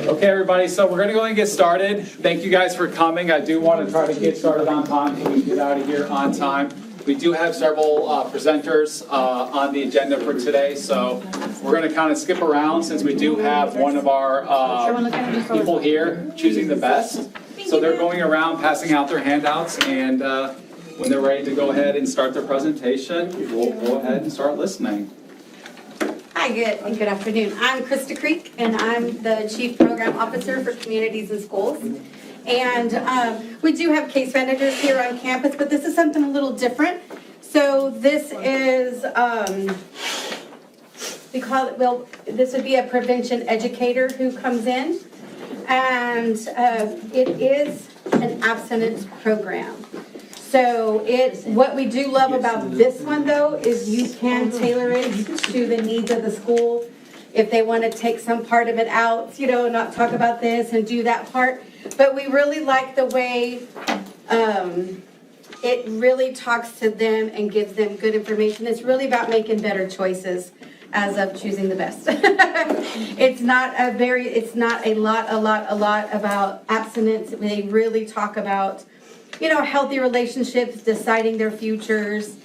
Okay, everybody, so we're going to go ahead and get started. Thank you guys for coming. I do want to try to get started on time so we can get out of here on time. We do have several presenters on the agenda for today, so we're going to kind of skip around since we do have one of our people here choosing the best. So they're going around passing out their handouts, and when they're ready to go ahead and start their presentation, we'll go ahead and start listening. Hi, good afternoon. I'm Krista Creek, and I'm the Chief Program Officer for Communities and Schools. And we do have case managers here on campus, but this is something a little different. So this is, we call it, well, this would be a prevention educator who comes in. And it is an abstinence program. So what we do love about this one, though, is you can tailor it to the needs of the school. If they want to take some part of it out, you know, not talk about this and do that part. But we really like the way it really talks to them and gives them good information. It's really about making better choices as of choosing the best. It's not a lot about abstinence. They really talk about, you know, healthy relationships, deciding their futures,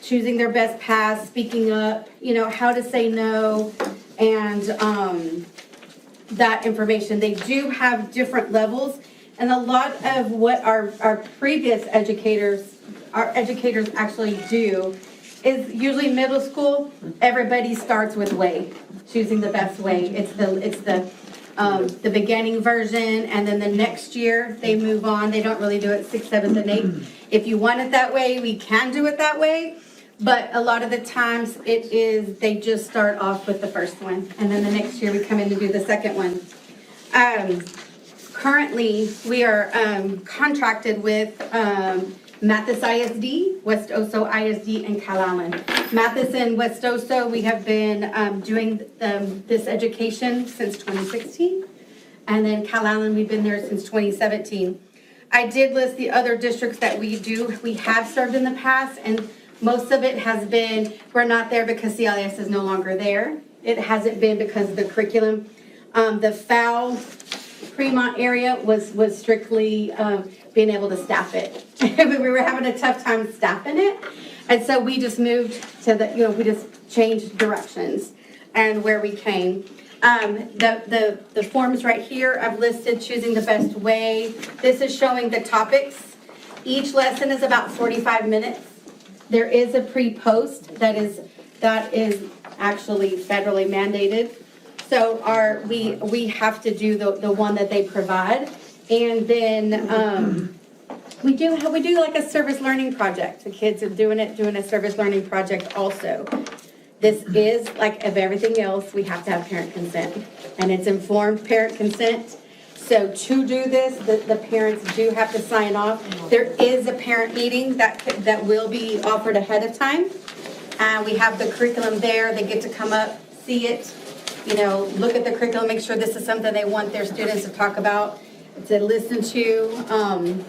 choosing their best path, speaking up, you know, how to say no, and that information. They do have different levels, and a lot of what our previous educators actually do is usually middle school. Everybody starts with way, choosing the best way. It's the beginning version, and then the next year they move on. They don't really do it 6th, 7th, and 8th. If you want it that way, we can do it that way, but a lot of the times they just start off with the first one, and then the next year we come in to do the second one. Currently, we are contracted with Mathis ISD, West Oso ISD, and Cal Allen. Mathis and West Oso, we have been doing this education since 2016. And then Cal Allen, we've been there since 2017. I did list the other districts that we have served in the past, and most of it has been, we're not there because CLS is no longer there. It hasn't been because of the curriculum. The FAL Fremont area was strictly being able to staff it. We were having a tough time staffing it. And so we just moved to we just changed directions and where we came. The forms right here, I've listed choosing the best way. This is showing the topics. Each lesson is about 45 minutes. There is a pre-post that is actually federally mandated. So we have to do the one that they provide. And then we do like a service learning project. The kids are doing a service learning project also. This is like of everything else, we have to have parent consent, and it's informed parent consent. So to do this, the parents do have to sign off. There is a parent meeting that will be offered ahead of time. And we have the curriculum there. They get to come up, see it, you know, look at the curriculum, make sure this is something they want their students to talk about, to listen to.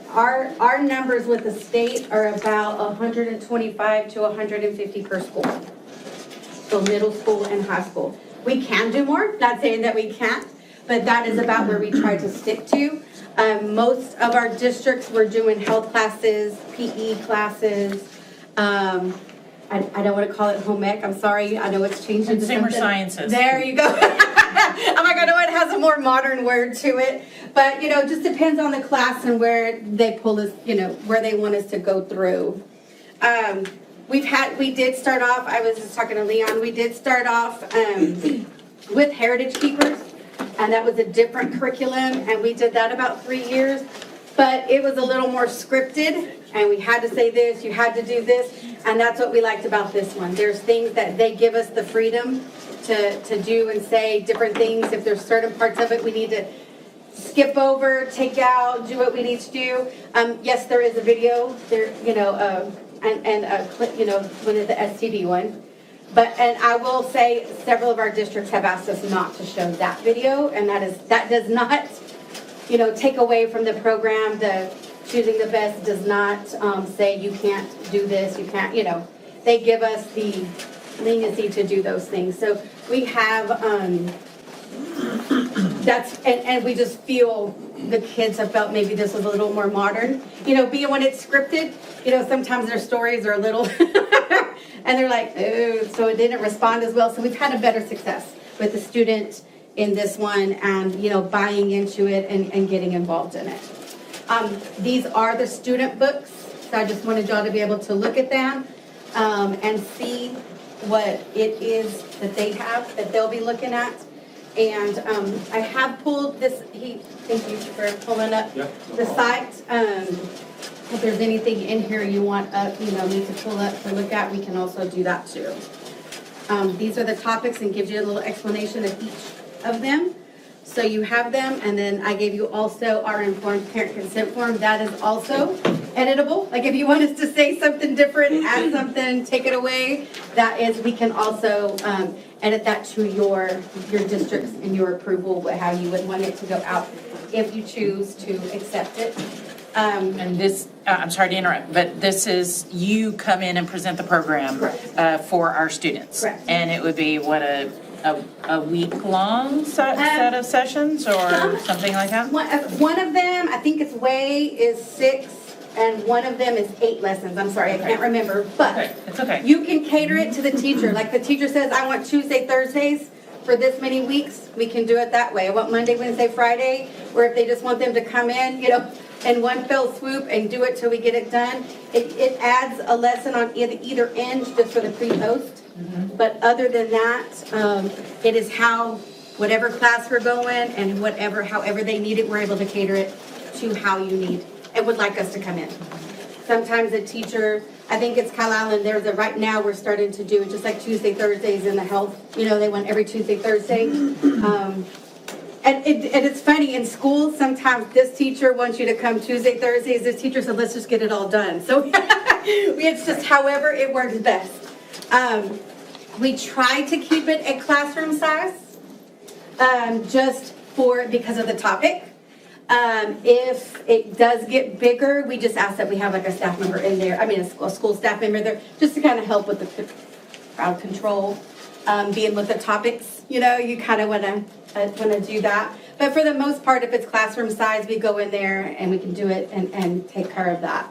Our numbers with the state are about 125 to 150 per school. So middle school and high school. We can do more, not saying that we can't, but that is about where we try to stick to. Most of our districts, we're doing health classes, PE classes. I don't want to call it home ec. I'm sorry. I know it's changed into Consumer something. sciences. There you go. I'm like, I know it has a more modern word to it, but you know, it just depends on the class and where they pull us, you know, where they want us to go through. We did start off. I was just talking to Leon. We did start off with Heritage Keepers, and that was a different curriculum, and we did that about 3 years. But it was a little more scripted, and we had to say this, you had to do this, and that's what we liked about this one. There's things that they give us the freedom to do and say different things. If there's certain parts of it we need to skip over, take out, do what we need to do. Yes, there is a video there, you know, and a clip, you know, one of the STD one. And I will say several of our districts have asked us not to show that video, and that does not, you know, take away from the program. The choosing the best does not say you can't do this, you can't, you know, they give us the leniency to do those things. So we have and we just feel the kids have felt maybe this was a little more modern. Being when it's scripted, sometimes their stories are a little, and they're like, oh, so it didn't respond as well. So we've had a better success with the student in this one and, buying into it and getting involved in it. These are the student books, so I just wanted y'all to be able to look at them and see what it is that they have, that they'll be looking at. And I have pulled this, thank you for pulling up the site. If there's anything in here you want me to pull up to look at, we can also do that too. These are the topics and gives you a little explanation of each of them. So you have them, and then I gave you also our informed parent consent form. That is also editable. Like if you want us to say something different, add something, take it away, we can also edit that to your districts and your approval, how you would want it to go out if you choose to accept it. And this, I'm sorry to interrupt, but this is, you come in and present the program for our students. Correct. And it would be what, a week-long set of sessions or something like that? One of them, I think its way is 6, and one of them is 8 lessons. I'm sorry, I can't remember, but it's okay. You can cater it to the teacher. Like the teacher says, I want Tuesday, Thursdays for this many weeks, we can do it that way. I want Monday, Wednesday, Friday, or if they just want them to come in, in one fell swoop and do it till we get it done. It adds a lesson on either end just for the pre-post. But other than that, it is whatever class we're going and however they need it, we're able to cater it to how you need and would like us to come in. Sometimes a teacher, I think it's Kyle Allen, right now we're starting to do just like Tuesday, Thursdays in the health, they want every Tuesday, Thursday. And it's funny, in school, sometimes this teacher wants you to come Tuesday, Thursdays. This teacher said, let's just get it all done. So it's just however it works best. We try to keep it a classroom size, because of the topic. If it does get bigger, we just ask that we have like a staff member in there, a school staff member there, just to kind of help with the crowd control, being with the topics, you kind of want to do that. But for the most part, if it's classroom size, we go in there and we can do it and take care of that.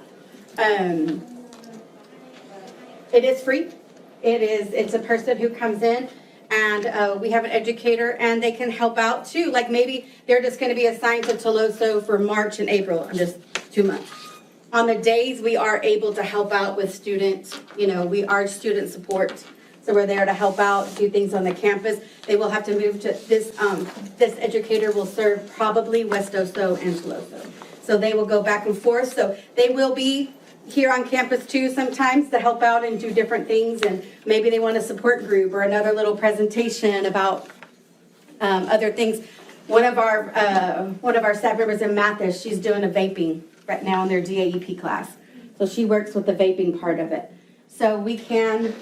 It is free. It's a person who comes in, and we have an educator, and they can help out too. Like maybe they're just going to be assigned to Toloso for March and April, just 2 months. On the days we are able to help out with students, we are student support. So we're there to help out, do things on the campus. They will have to move to this educator will serve probably West Oso and Toloso. So they will go back and forth. So they will be here on campus too sometimes to help out and do different things, and maybe they want a support group or another little presentation about other things. One of our staff members in Mathis, she's doing a vaping right now in their DAEP class, so she works with the vaping part of it. So we can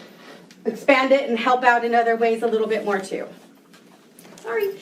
expand it and help out in other ways a little bit more too. Sorry.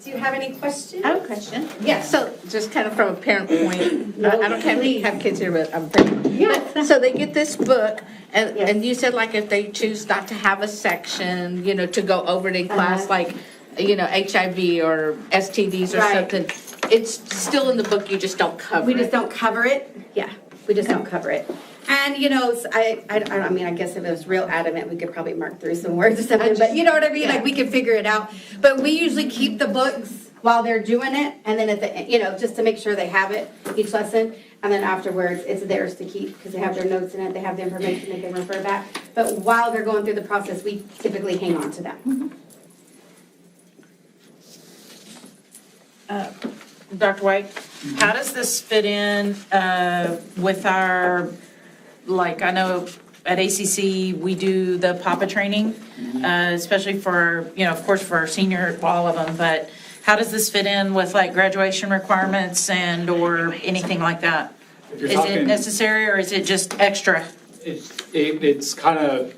Do you have any questions? I have a question. Yes. So just kind of from a parent point, I don't have kids here, but I'm pretty. Yes. So they get this book, and you said like if they choose not to have a section, to go over it in class, like, HIV or STDs or something, it's still in the book, you just don't cover it. We just don't cover it. Yeah, we just don't cover it. And, I guess if it was real adamant, we could probably mark through some words or something, but you know what I mean? Yeah. Like, we could figure it out. But we usually keep the books while they're doing it, and then at the end, just to make sure they have it, each lesson, and then afterwards, it's theirs to keep, because they have their notes in it, they have the information they can refer back. But while they're going through the process, we typically hang on to them. Dr. White, how does this fit in with our, I know at ACC, we do the PAPA training, especially for, of course, for our senior, all of them, but how does this fit in with graduation requirements or anything like that? Is it necessary, or is it just extra? It's kind of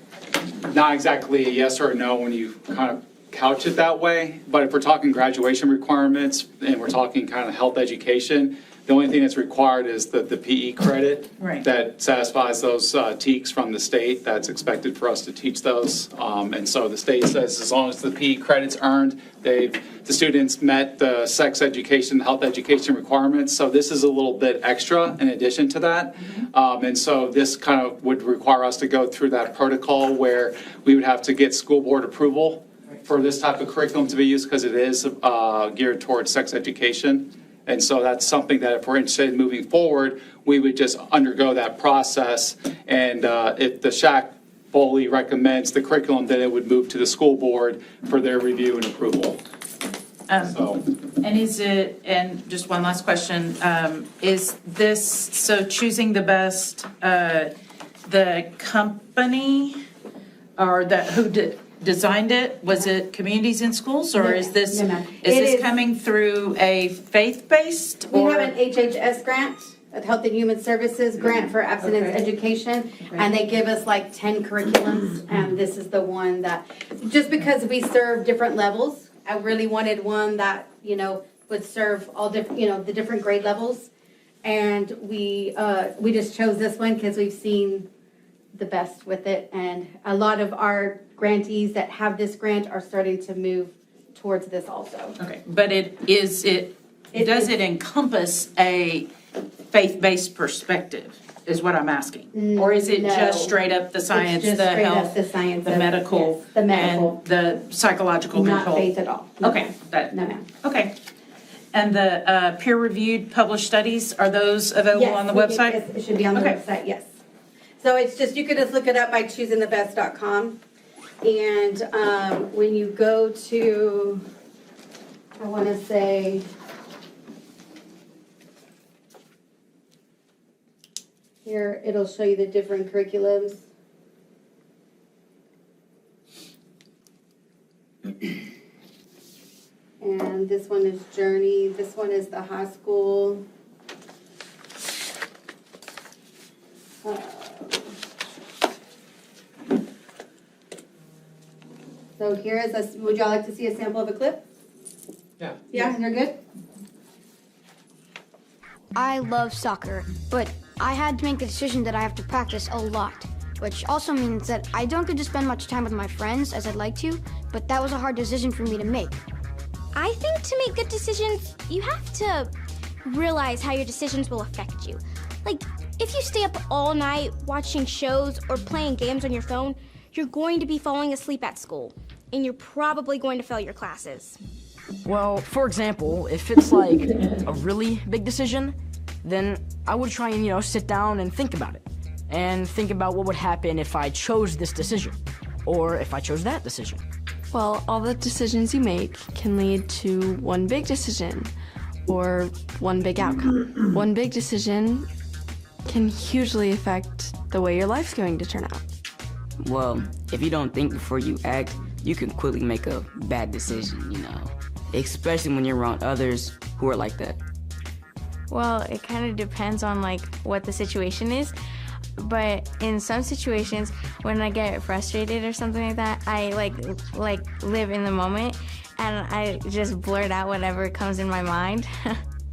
not exactly a yes or a no when you kind of couch it that way, but if we're talking graduation requirements and we're talking kind of health education, the only thing that's required is the PE credit. Right. That satisfies those TEKs from the state. That's expected for us to teach those. And so the state says as long as the PE credit's earned, the students met the sex education, health education requirements. So this is a little bit extra in addition to that. And so this kind of would require us to go through that protocol where we would have to get school board approval for this type of curriculum to be used because it is geared towards sex education. And so that's something that if we're interested in moving forward, we would just undergo that process. And if the SHAC fully recommends the curriculum, then it would move to the school board for their review and approval. And is it, and just one last question, is this, so choosing the best, the company or who designed it, was it Communities in Schools, or is this, No, no. is It this is- coming through a faith-based? We or- have an HHS grant, a Health and Human Services grant for abstinence Okay. education, and they give us like 10 curriculums, and this is the one that, just because we serve different levels, I really wanted one that, would serve all different, the different grade levels. And we just chose this one because we've seen the best with it, and a lot of our grantees that have this grant are starting to move towards this also. Okay, but does it encompass a faith-based perspective, is what I'm asking? Or is it No. just straight up the science, It's just the straight up health, the science the of- medical, yes, the medical. and the psychological Not control? faith at all. No, Okay, ma'am. that, No, ma'am. okay. And the peer-reviewed published studies, are those available on the Yes, website? it should be on the Okay. website, yes. So it's just, you could just look it up by choosingthebest.com. And when you go to, I want to say, here, it'll show you the different curriculums. And this one is Journey, this one is the high school. So here is a, would y'all like to see a sample of a clip? Yeah. Yeah, you're good? I love soccer, but I had to make the decision that I have to practice a lot, which also means that I don't get to spend much time with my friends as I'd like to, but that was a hard decision for me to make. I think to make good decisions, you have to realize how your decisions will affect you. Like, if you stay up all night watching shows or playing games on your phone, you're going to be falling asleep at school, and you're probably going to fail your classes. Well, for example, if it's like a really big decision, then I would try and, sit down and think about it. And think about what would happen if I chose this decision, or if I chose that decision. Well, all the decisions you make can lead to one big decision or one big outcome. One big decision can hugely affect the way your life's going to turn out. Well, if you don't think before you act, you can quickly make a bad decision, especially when you're around others who are like that. Well, it kind of depends on what the situation is. But in some situations, when I get frustrated or something like that, I live in the moment and I just blurt out whatever comes in my mind.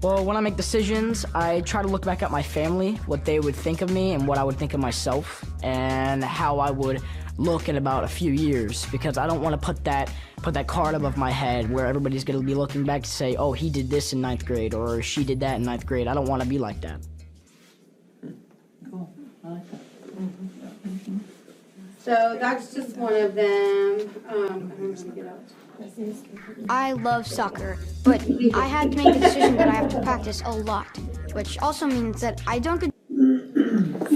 Well, when I make decisions, I try to look back at my family, what they would think of me and what I would think of myself, and how I would look in about a few years, because I don't want to put that card above my head where everybody's going to be looking back to say, oh, he did this in 9th grade or she did that in 9th grade. I don't want to be like that. Cool, I like that. So that's just one of them. I'm going to get out. I love soccer, but I had to make the decision that I have to practice a lot, which also means that I don't get.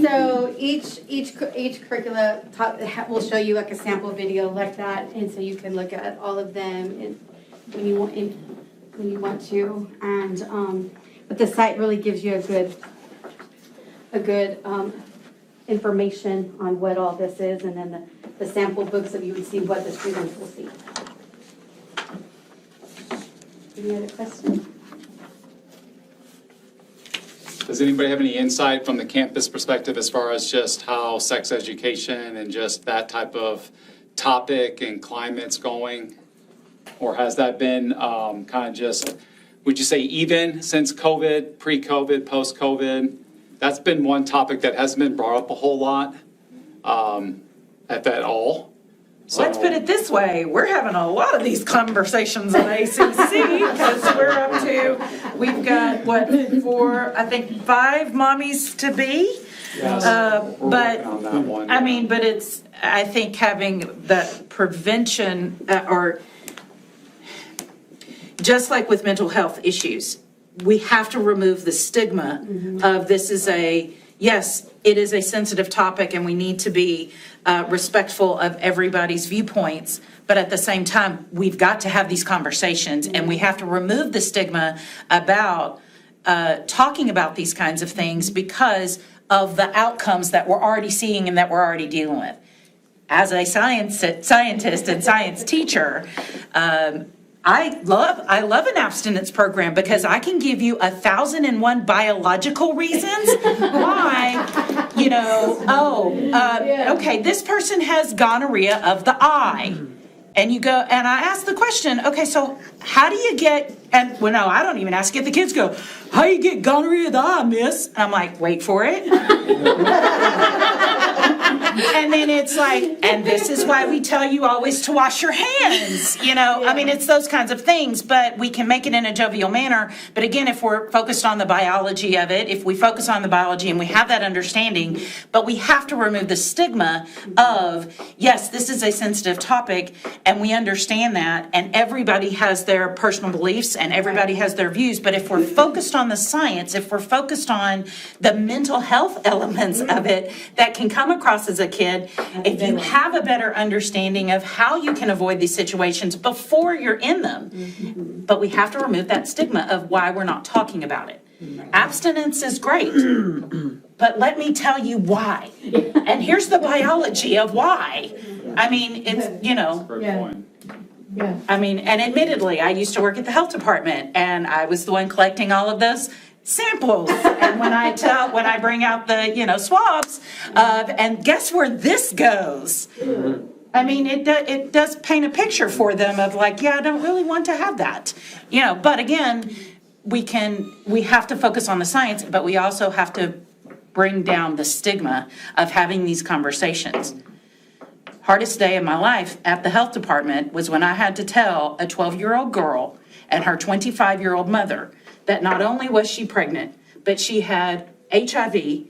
So each curricula will show you like a sample video like that, and so you can look at all of them when you want to. And but the site really gives you a good information on what all this is, and then the sample books that you would see what the students will see. Any other questions? Does anybody have any insight from the campus perspective as far as just how sex education and just that type of topic and climate's going? Or has that been kind of just, would you say even since COVID, pre-COVID, post-COVID? That's been one topic that hasn't been brought up a whole lot, if at all. So, Let's put it this way, we're having a lot of these conversations on ACC because we've got, what, 5 mommies to be? yes, we're But, working on that one. I mean, but it's, I think having the prevention, or just like with mental health issues, we have to remove the stigma of this is yes, it is a sensitive topic and we need to be respectful of everybody's viewpoints. But at the same time, we've got to have these conversations and we have to remove the stigma about talking about these kinds of things because of the outcomes that we're already seeing and that we're already dealing with. As a scientist and science teacher, I love an abstinence program because I can give you 1,001 biological reasons why, okay, this person has gonorrhea of the eye. And you go, and I ask the question, okay, so how do you get, no, I don't even ask it. The kids go, how do you get gonorrhea of the eye, miss? And I'm like, wait for it. And then it's like, and this is why we tell you always to wash your hands, I mean, it's those kinds of things, but we can make it in a jovial manner. But again, if we're focused on the biology of it, if we focus on the biology and we have that understanding, but we have to remove the stigma of, yes, this is a sensitive topic and we understand that and everybody has their personal beliefs and everybody has their views. But if we're focused on the science, if we're focused on the mental health elements of it that can come across as a kid, if you have a better understanding of how you can avoid these situations before you're in them, but we have to remove that stigma of why we're not talking about it. Abstinence is great, but let me tell you why. And here's the biology of why. I mean, it's, Great point. Yeah. I mean, and admittedly, I used to work at the health department and I was the one collecting all of those samples. And when I bring out the, swabs and guess where this goes? I mean, it does paint a picture for them of like, yeah, I don't really want to have that, but again, we have to focus on the science, but we also have to bring down the stigma of having these conversations. Hardest day of my life at the health department was when I had to tell a 12-year-old girl and her 25-year-old mother that not only was she pregnant, but she had HIV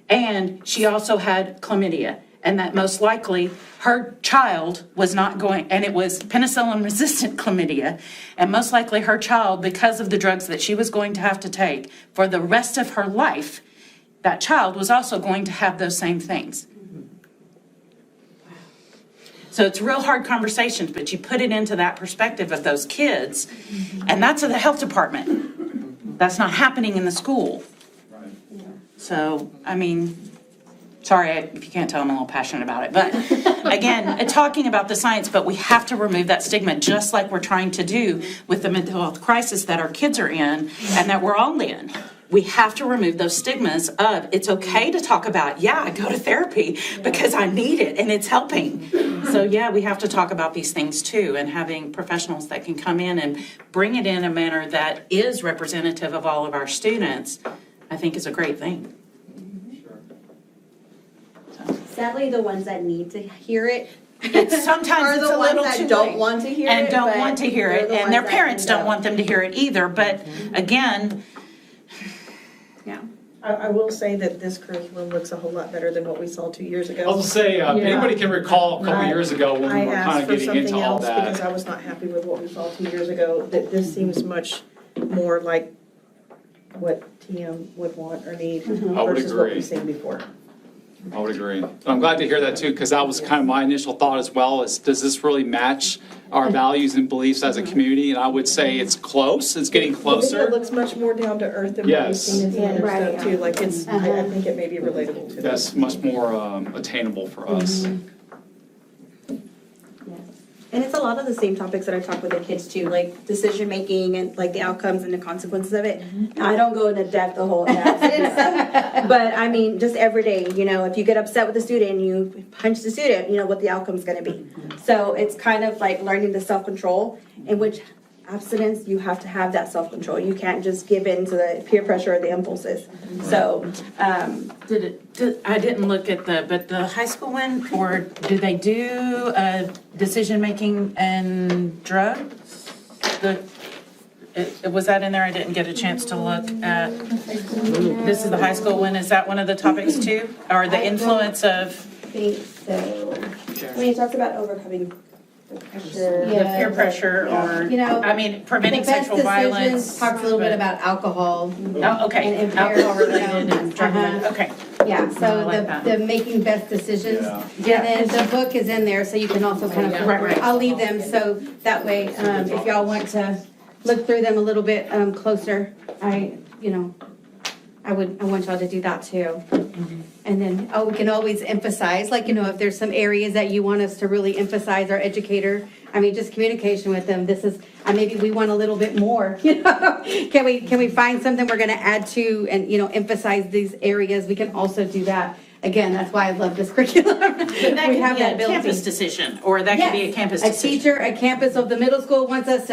and she also had chlamydia. And that most likely her child was not going, and it was penicillin-resistant chlamydia, and most likely her child, because of the drugs that she was going to have to take for the rest of her life, that child was also going to have those same things. So it's real hard conversations, but you put it into that perspective of those kids, and that's at the health department. That's not happening in the school. So, I mean, sorry if you can't tell, I'm a little passionate about it. But again, talking about the science, but we have to remove that stigma, just like we're trying to do with the mental health crisis that our kids are in and that we're all in. We have to remove those stigmas of it's okay to talk about, yeah, I go to therapy because I need it and it's helping. So yeah, we have to talk about these things too, and having professionals that can come in and bring it in a manner that is representative of all of our students, I think is a great thing. Sadly, the ones that need to hear it Sometimes are it's the a ones little that too don't late want to hear and it. don't but want to hear it, they're the and their ones that parents can don't go. want them to hear it either. But again, Yeah. I will say that this curriculum looks a whole lot better than what we saw 2 years ago. I'll just say, if anybody can recall a couple years ago when we I were kind asked of for getting into something all else because that. I was not happy with what we saw 2 years ago, that this seems much more like what TM would want or need I would versus what agree. we've seen before. I would agree. I'm glad to hear that too, because that was kind of my initial thought as well, is does this really match our values and beliefs as a community? And I would say it's close, it's getting The video closer. looks much more down to earth than what we've Yes. seen in some other Right. stuff too, like it's, I think it may be relatable to them. That's much more attainable for us. And it's a lot of the same topics that I talk with the kids too, like decision making and like the outcomes and the consequences of it. I don't go into depth the whole analysis, but I mean, just every day, you know, if you get upset with a student, you punch the student, you know what the outcome's going to be. So it's kind of like learning the self-control, in which abstinence, you have to have that self-control. You can't just give in to the peer pressure or the impulses. So, I didn't look at but the high school one, or do they do decision-making and drugs? Was that in there? I didn't get a chance to look at. This is the high school one. Is that one of the topics too? Or the influence of? I think so. When he talks about overcoming the pressure. The peer pressure, or, You know, I mean, preventing sexual violence. Talks a little bit about alcohol. Oh, okay, and alcohol related and drug related, okay. Yeah, I so like that. the making best decisions. Yeah. And then the book is in there, so you can also kind of, Right. I'll leave them, so that way, if y'all want to look through them a little bit closer, I want y'all to do that too. And then, we can always emphasize, like, you know, if there's some areas that you want us to really emphasize, our educator, I mean, just communication with them. This is, maybe we want a little bit more, you know? Can we find something we're gonna add to and, you know, emphasize these areas? We can also do that. Again, that's why I love this curriculum. But that We could have be that a ability. campus decision, or that could be a campus A decision. teacher, a campus of the middle school wants us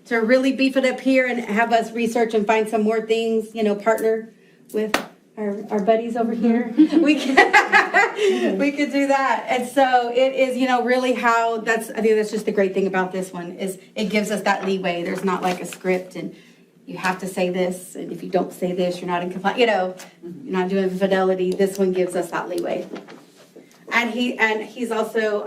to really beef it up here and have us research and find some more things, you know, partner with our buddies over here. We could do that. And so it is, you know, really I think that's just the great thing about this one, is it gives us that leeway. There's not like a script and you have to say this, and if you don't say this, you're not in compliance, you know, you're not doing fidelity. This one gives us that leeway. And he's also,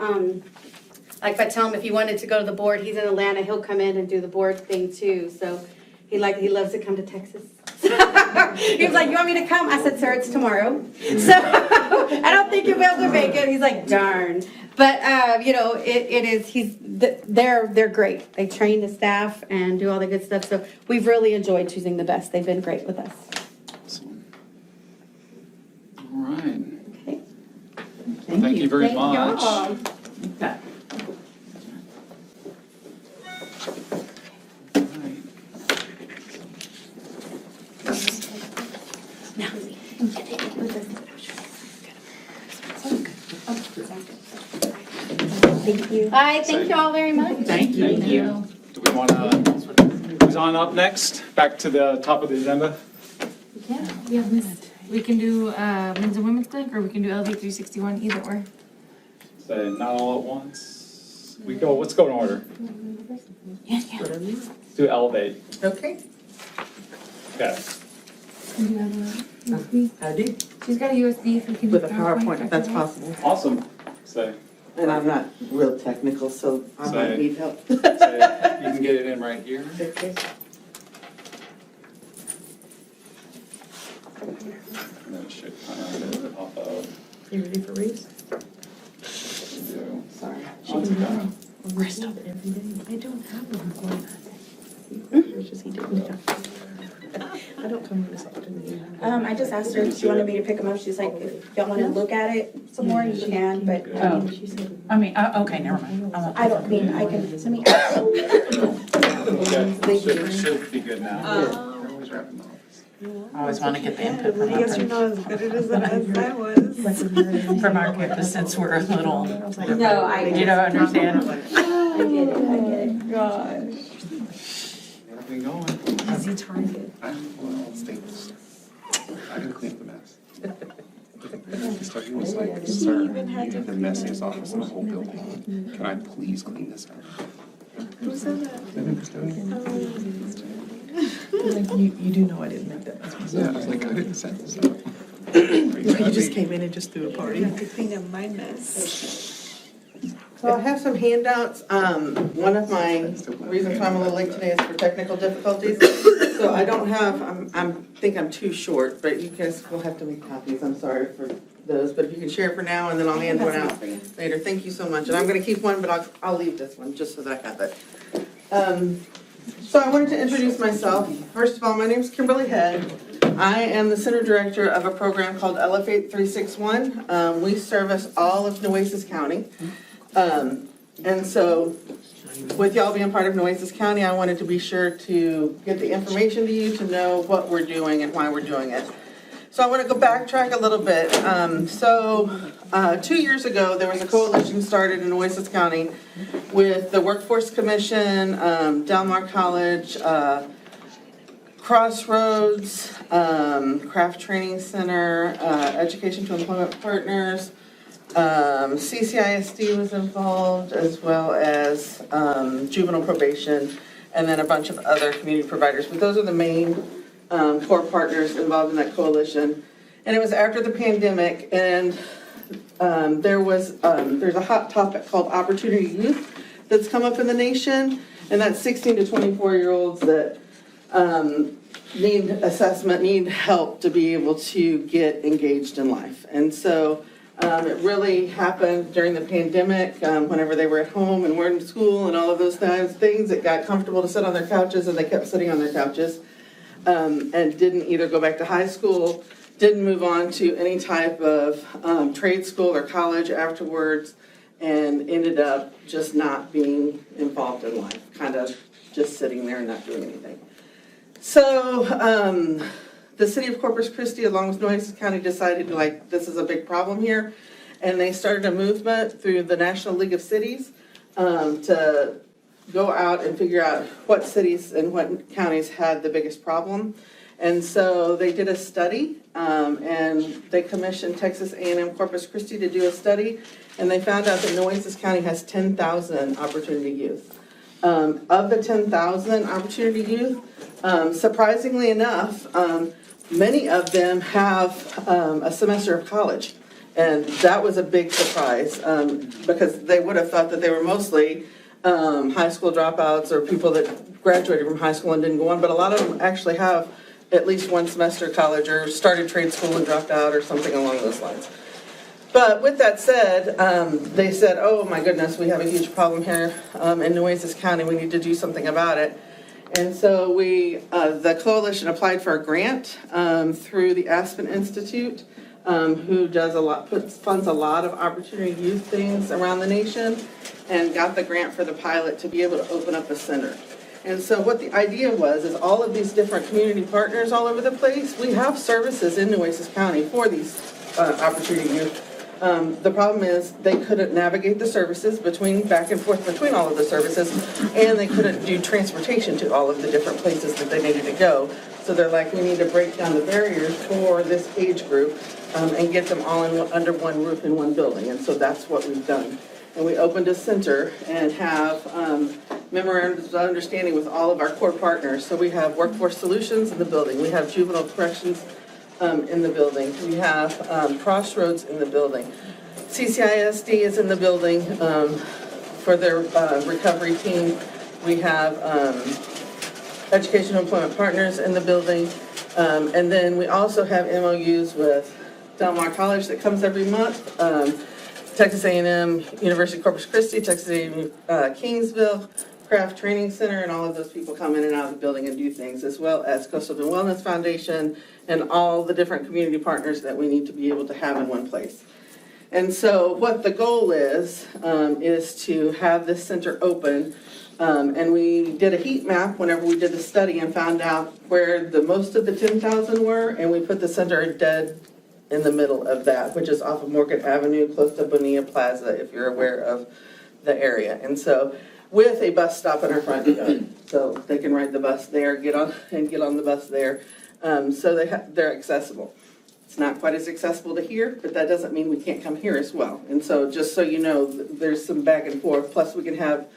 like if I tell him if he wanted to go to the board, he's in Atlanta, he'll come in and do the board thing too. So he loves to come to Texas. He was like, "You want me to come?" I said, "Sir, it's tomorrow." So I don't think you'll be able to make it. He's like, "Darn." But you know, they're great. They train the staff and do all the good stuff. So we've really enjoyed choosing the best. They've been great with us. Awesome. All right. Okay. Thank you very Thank much. y'all. Okay. Thank you. Bye. Thank you all very much. Thank you. Thank you. Do we want to, who's on up next? Back to the top of the agenda? Yeah, we can do men's and women's clinic, or we can do LV 361, either or. Say not all at once. Let's go in order. Yeah. Let's do elevate. Okay. Okay. Do you have a USB? I do. She's got a USB, so we can do With a PowerPoint, if that's after that. possible. Awesome. Say, And I'm not real technical, so I might need help. you can get it in right here. Okay. And then it should kind of pop up. You ready for Reese? Do. Sorry. Oh, it's okay. Rest of it every day. I don't have one. It's just he didn't. I don't come in this often. I just asked her if she wanted me to pick them up. She's like, if y'all want to look at it some more, you can, but Okay, never mind. I don't mean, I can, let me. Okay. Should be good now. I always want to get the input from I guess you're not as good at it as I was. from our campus, since we're a little, No, I. you don't understand. I get it. Gosh. Everything going. Is he targeted? I can clean up the mess. He was like, "Sir, you have the messiest office in the whole building. Can I please clean this up?" Who said that? The new custodian. Like, you do know I didn't make that mess myself. Yeah, I was like, I didn't set this up. You just came in and just threw a party. I have to clean up my mess. So I have some handouts. One of my reasons why I'm a little late today is for technical difficulties. So I don't have, think I'm too short, but you guys will have to make copies. I'm sorry for those, but if you can share for now, and then I'll hand one out later. Thank you so much. And I'm gonna keep one, but I'll leave this one just so that I have it. So I wanted to introduce myself. First of all, my name is Kimberly Head. I am the center director of a program called Elevate 361. We service all of Nueces County. And so with y'all being part of Nueces County, I wanted to be sure to get the information to you to know what we're doing and why we're doing it. So I want to go backtrack a little bit. 2 years ago, there was a coalition started in Nueces County with the Workforce Commission, Del Mar College, Crossroads, Craft Training Center, Education to Employment Partners, CCISD was involved, as well as juvenile probation, and then a bunch of other community providers. But those are the main core partners involved in that coalition. And it was after the pandemic, and there's a hot topic called Opportunity Youth that's come up in the nation, and that's 16 to 24-year-olds that need assessment, need help to be able to get engaged in life. And so it really happened during the pandemic, whenever they were at home and weren't in school and all of those kinds of things. It got comfortable to sit on their couches, and they kept sitting on their couches, and didn't either go back to high school, didn't move on to any type of trade school or college afterwards, and ended up just not being involved in life, kind of just sitting there and not doing anything. So the city of Corpus Christi, along with Nueces County, decided like this is a big problem here, and they started a movement through the National League of Cities to go out and figure out what cities and what counties had the biggest problem. And so they did a study, and they commissioned Texas A&M Corpus Christi to do a study, and they found out that Nueces County has 10,000 opportunity youth. Of the 10,000 opportunity youth, surprisingly enough, many of them have a semester of college. And that was a big surprise, because they would have thought that they were mostly high school dropouts or people that graduated from high school and didn't go on, but a lot of them actually have at least one semester of college or started trade school and dropped out or something along those lines. But with that said, they said, oh my goodness, we have a huge problem here in Nueces County, we need to do something about it. And so the coalition applied for a grant through the Aspen Institute, who does funds a lot of opportunity youth things around the nation, and got the grant for the pilot to be able to open up a center. And so what the idea was is all of these different community partners all over the place, we have services in Nueces County for these opportunity youth. The problem is they couldn't navigate the services back and forth between all of the services, and they couldn't do transportation to all of the different places that they needed to go. So they're like, we need to break down the barriers for this age group and get them all under one roof in one building. And so that's what we've done. And we opened a center and have memorandums of understanding with all of our core partners. So we have Workforce Solutions in the building. We have Juvenile Corrections in the building. We have Crossroads in the building. CCISD is in the building for their recovery team. We have Educational Employment Partners in the building. And then we also have MOUs with Del Mar College that comes every month. Texas A&M, University of Corpus Christi, Texas A&M Kingsville, Craft Training Center, and all of those people come in and out of the building and do things, as well as Coastal Wellness Foundation and all the different community partners that we need to be able to have in one place. And so what the goal is to have this center open, and we did a heat map whenever we did the study and found out where the most of the 10,000 were, and we put the center dead in the middle of that, which is off of Morgan Avenue, close to Bonilla Plaza, if you're aware of the area. And so with a bus stop in our front yard, so they can ride the bus there, get on the bus there, so they're accessible. It's not quite as accessible to here, but that doesn't mean we can't come here as well. And so just so you know, there's some back and forth, plus we can have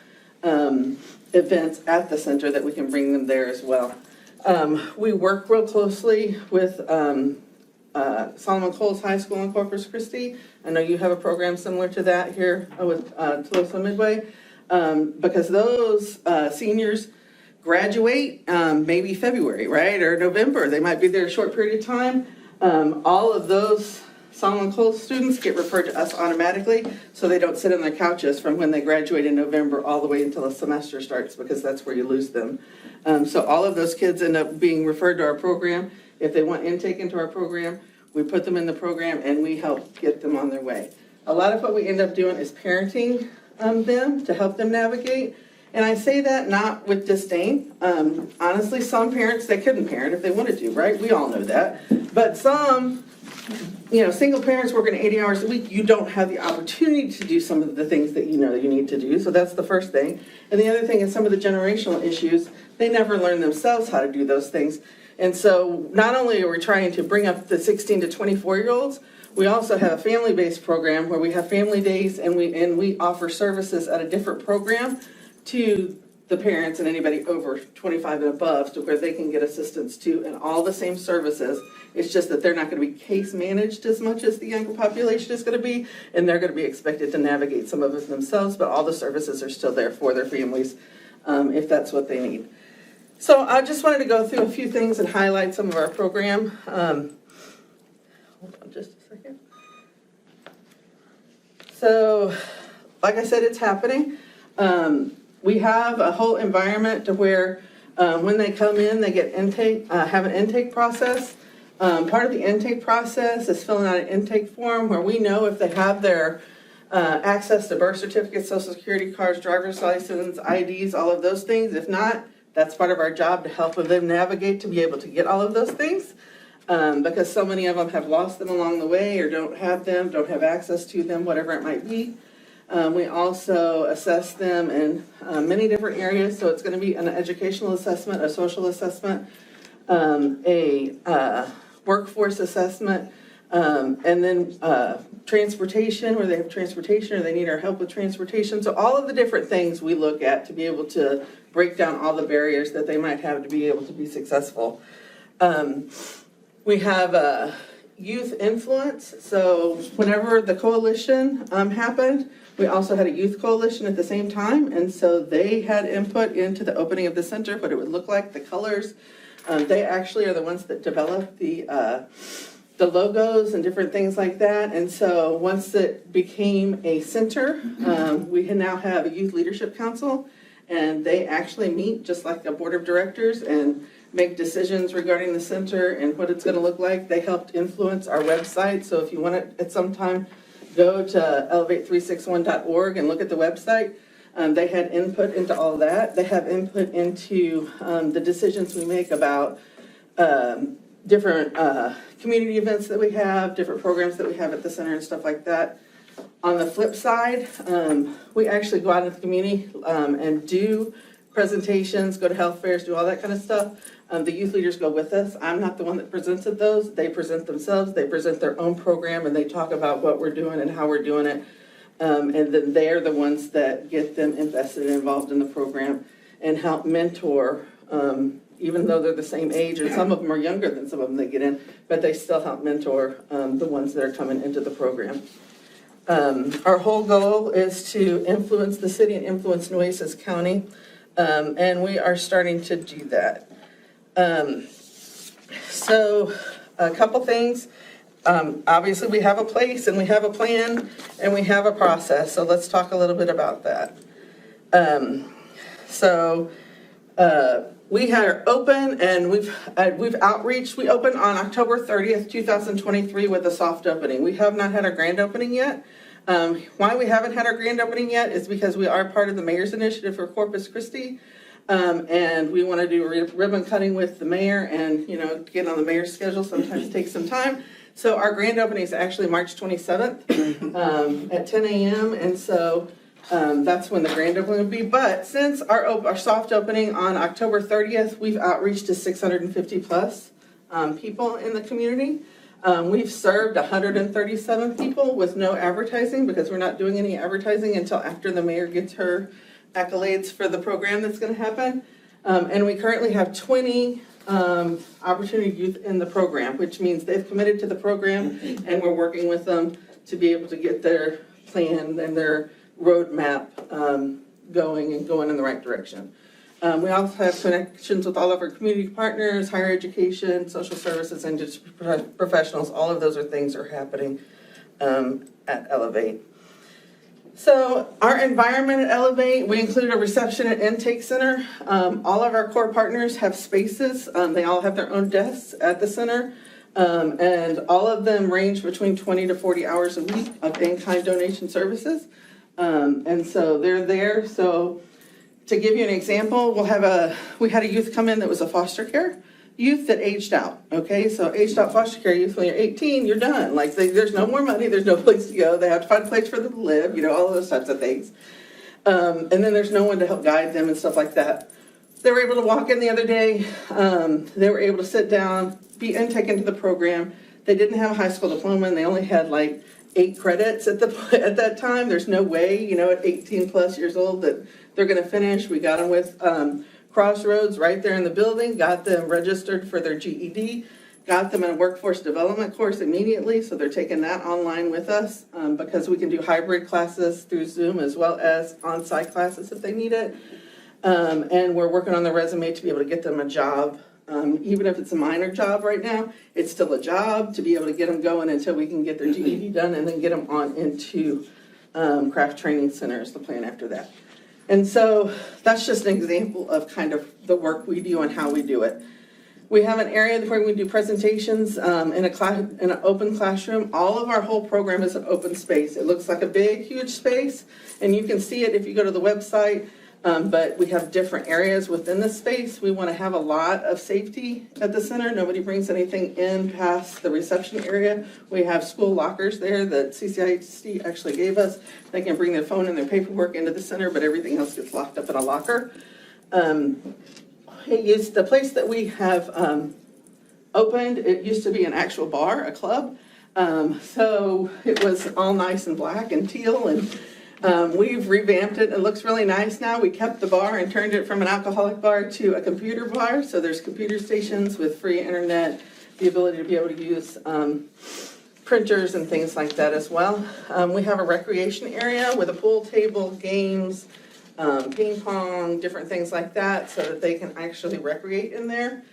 events at the center that we can bring them there as well. We work real closely with Solomon Coles High School in Corpus Christi. I know you have a program similar to that here with Tolosa Midway, because those seniors graduate maybe February, right, or November. They might be there a short period of time. All of those Solomon Coles students get referred to us automatically, so they don't sit on their couches from when they graduate in November all the way until the semester starts, because that's where you lose them. So all of those kids end up being referred to our program. If they want intake into our program, we put them in the program and we help get them on their way. A lot of what we end up doing is parenting them, to help them navigate. And I say that not with disdain. Honestly, some parents, they couldn't parent if they wanted to, right? We all know that. But some, single parents working 80 hours a week, you don't have the opportunity to do some of the things that you know you need to do. So that's the first thing. And the other thing is some of the generational issues, they never learn themselves how to do those things. And so not only are we trying to bring up the 16 to 24-year-olds, we also have a family-based program where we have family days and we offer services at a different program to the parents and anybody over 25 and above, to where they can get assistance too, and all the same services. It's just that they're not going to be case managed as much as the younger population is going to be, and they're going to be expected to navigate some of it themselves, but all the services are still there for their families if that's what they need. So I just wanted to go through a few things and highlight some of our program. Hold on just a second. So, like I said, it's happening. We have a whole environment to where when they come in, they get have an intake process. Part of the intake process is filling out an intake form where we know if they have their access to birth certificates, social security cards, driver's license, IDs, all of those things. If not, that's part of our job to help them navigate to be able to get all of those things. Because so many of them have lost them along the way or don't have them, don't have access to them, whatever it might be. We also assess them in many different areas. So it's going to be an educational assessment, a social assessment, a workforce assessment, and then transportation, where they have transportation or they need our help with transportation. So all of the different things we look at to be able to break down all the barriers that they might have to be able to be successful. We have youth influence. So whenever the coalition happened, we also had a youth coalition at the same time. And so they had input into the opening of the center, what it would look like, the colors. They actually are the ones that developed the logos and different things like that. And so once it became a center, we now have a youth leadership council, and they actually meet just like a board of directors and make decisions regarding the center and what it's going to look like. They helped influence our website. So if you want to at some time go to elevate361.org and look at the website, they had input into all that. They have input into the decisions we make about different community events that we have, different programs that we have at the center and stuff like that. On the flip side, we actually go out into the community and do presentations, go to health fairs, do all that kind of stuff. The youth leaders go with us. I'm not the one that presented those. They present themselves. They present their own program, and they talk about what we're doing and how we're doing it. And then they're the ones that get them invested and involved in the program and help mentor, even though they're the same age, and some of them are younger than some of them that get in, but they still help mentor the ones that are coming into the program. Our whole goal is to influence the city and influence Nueces County, and we are starting to do that. So a couple things. Obviously, we have a place and we have a plan and we have a process. So let's talk a little bit about that. We are open and we've outreached. We opened on October 30th, 2023 with a soft opening. We have not had our grand opening yet. Why we haven't had our grand opening yet is because we are part of the Mayor's Initiative for Corpus Christi. And we want to do ribbon cutting with the mayor and, get on the mayor's schedule. Sometimes it takes some time. So our grand opening is actually March 27th at 10 a.m. And so that's when the grand opening will be. But since our soft opening on October 30th, we've outreached to 650 plus people in the community. We've served 137 people with no advertising because we're not doing any advertising until after the mayor gets her accolades for the program that's going to happen. And we currently have 20 opportunity youth in the program, which means they've committed to the program and we're working with them to be able to get their plan and their roadmap going in the right direction. We also have connections with all of our community partners, higher education, social services, and just professionals. All of those things are happening at Elevate. So our environment at Elevate, we include a reception and intake center. All of our core partners have spaces. They all have their own desks at the center. And all of them range between 20 to 40 hours a week of in-kind donation services. And so they're there. So to give you an example, we had a youth come in that was a foster care youth that aged out, okay? So aged out foster care youth, when you're 18, you're done. Like, there's no more money, there's no place to go, they have to find a place for them to live, all of those types of things. And then there's no one to help guide them and stuff like that. They were able to walk in the other day, they were able to sit down, be intake into the program. They didn't have a high school diploma, and they only had like 8 credits at that time. There's no way, at 18 plus years old that they're gonna finish. We got them with Crossroads right there in the building, got them registered for their GED, got them in a workforce development course immediately, so they're taking that online with us because we can do hybrid classes through Zoom as well as on-site classes if they need it. And we're working on the resume to be able to get them a job. Even if it's a minor job right now, it's still a job to be able to get them going until we can get their GED done and then get them on into craft training centers, the plan after that. And so that's just an example of kind of the work we do and how we do it. We have an area where we do presentations in an open classroom. All of our whole program is an open space. It looks like a big, huge space, and you can see it if you go to the website. But we have different areas within the space. We want to have a lot of safety at the center. Nobody brings anything in past the reception area. We have school lockers there that CCIHC actually gave us. They can bring their phone and their paperwork into the center, but everything else gets locked up in a locker. The place that we have opened, it used to be an actual bar, a club. So it was all nice and black and teal, and we've revamped it. It looks really nice now. We kept the bar and turned it from an alcoholic bar to a computer bar. So there's computer stations with free internet, the ability to be able to use printers and things like that as well. We have a recreation area with a pool table, games, ping pong, different things like that so that they can actually recreate in there.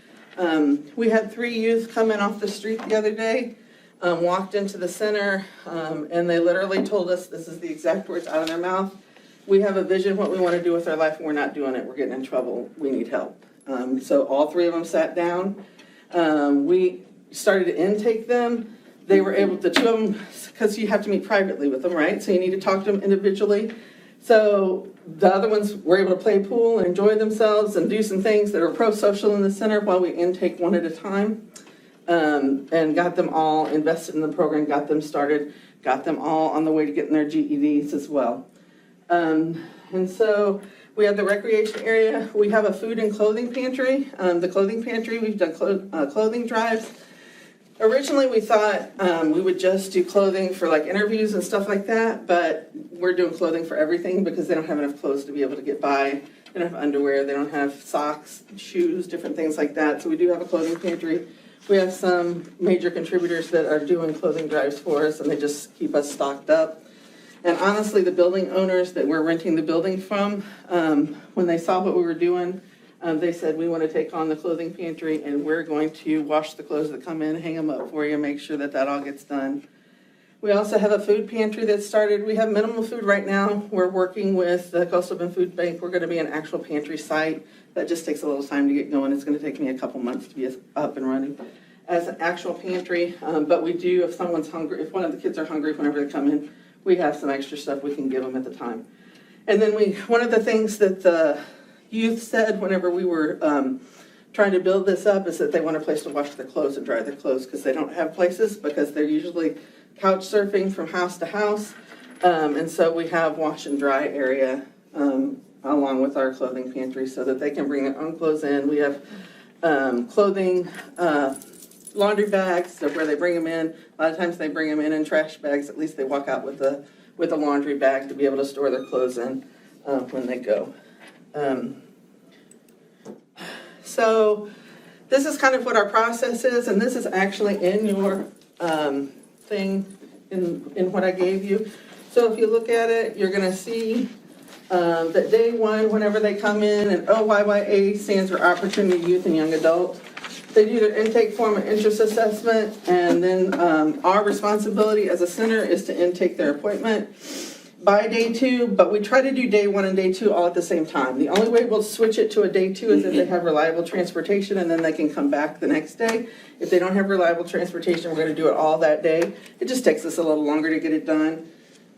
We had 3 youth come in off the street the other day. Walked into the center, and they literally told us, this is the exact words out of their mouth, we have a vision what we want to do with our life and we're not doing it, we're getting in trouble, we need help. So all 3 of them sat down. We started to intake them. They were able to, 2 of them, because you have to meet privately with them, right? So you need to talk to them individually. So the other ones were able to play pool and enjoy themselves and do some things that are pro-social in the center while we intake one at a time. And got them all invested in the program, got them started, got them all on the way to getting their GEDs as well. And so we have the recreation area. We have a food and clothing pantry. The clothing pantry, we've done clothing drives. Originally, we thought we would just do clothing for like interviews and stuff like that, but we're doing clothing for everything because they don't have enough clothes to be able to get by. They don't have underwear, they don't have socks, shoes, different things like that. So we do have a clothing pantry. We have some major contributors that are doing clothing drives for us, and they just keep us stocked up. And honestly, the building owners that we're renting the building from, when they saw what we were doing, they said, we want to take on the clothing pantry, and we're going to wash the clothes that come in, hang them up for you, make sure that that all gets done. We also have a food pantry that started. We have minimal food right now. We're working with the Coastal Bend Food Bank. We're going to be an actual pantry site. That just takes a little time to get going. It's going to take me a couple months to be up and running as an actual pantry. But we do, if someone's hungry, if one of the kids are hungry whenever they come in, we have some extra stuff we can give them at the time. And then one of the things that the youth said whenever we were trying to build this up is that they want a place to wash their clothes and dry their clothes because they don't have places because they're usually couch surfing from house to house. And so we have wash and dry area along with our clothing pantry so that they can bring their own clothes in. We have clothing, laundry bags, so where they bring them in. A lot of times they bring them in trash bags. At least they walk out with a laundry bag to be able to store their clothes in when they go. So this is kind of what our process is, and this is actually in your thing in what I gave you. So if you look at it, you're going to see that day 1, whenever they come in, and OYYA stands for Opportunity Youth and Young Adult. They do their intake form and interest assessment, and then our responsibility as a center is to intake their appointment by day 2, but we try to do day 1 and day 2 all at the same time. The only way we'll switch it to a day 2 is if they have reliable transportation, and then they can come back the next day. If they don't have reliable transportation, we're going to do it all that day. It just takes us a little longer to get it done.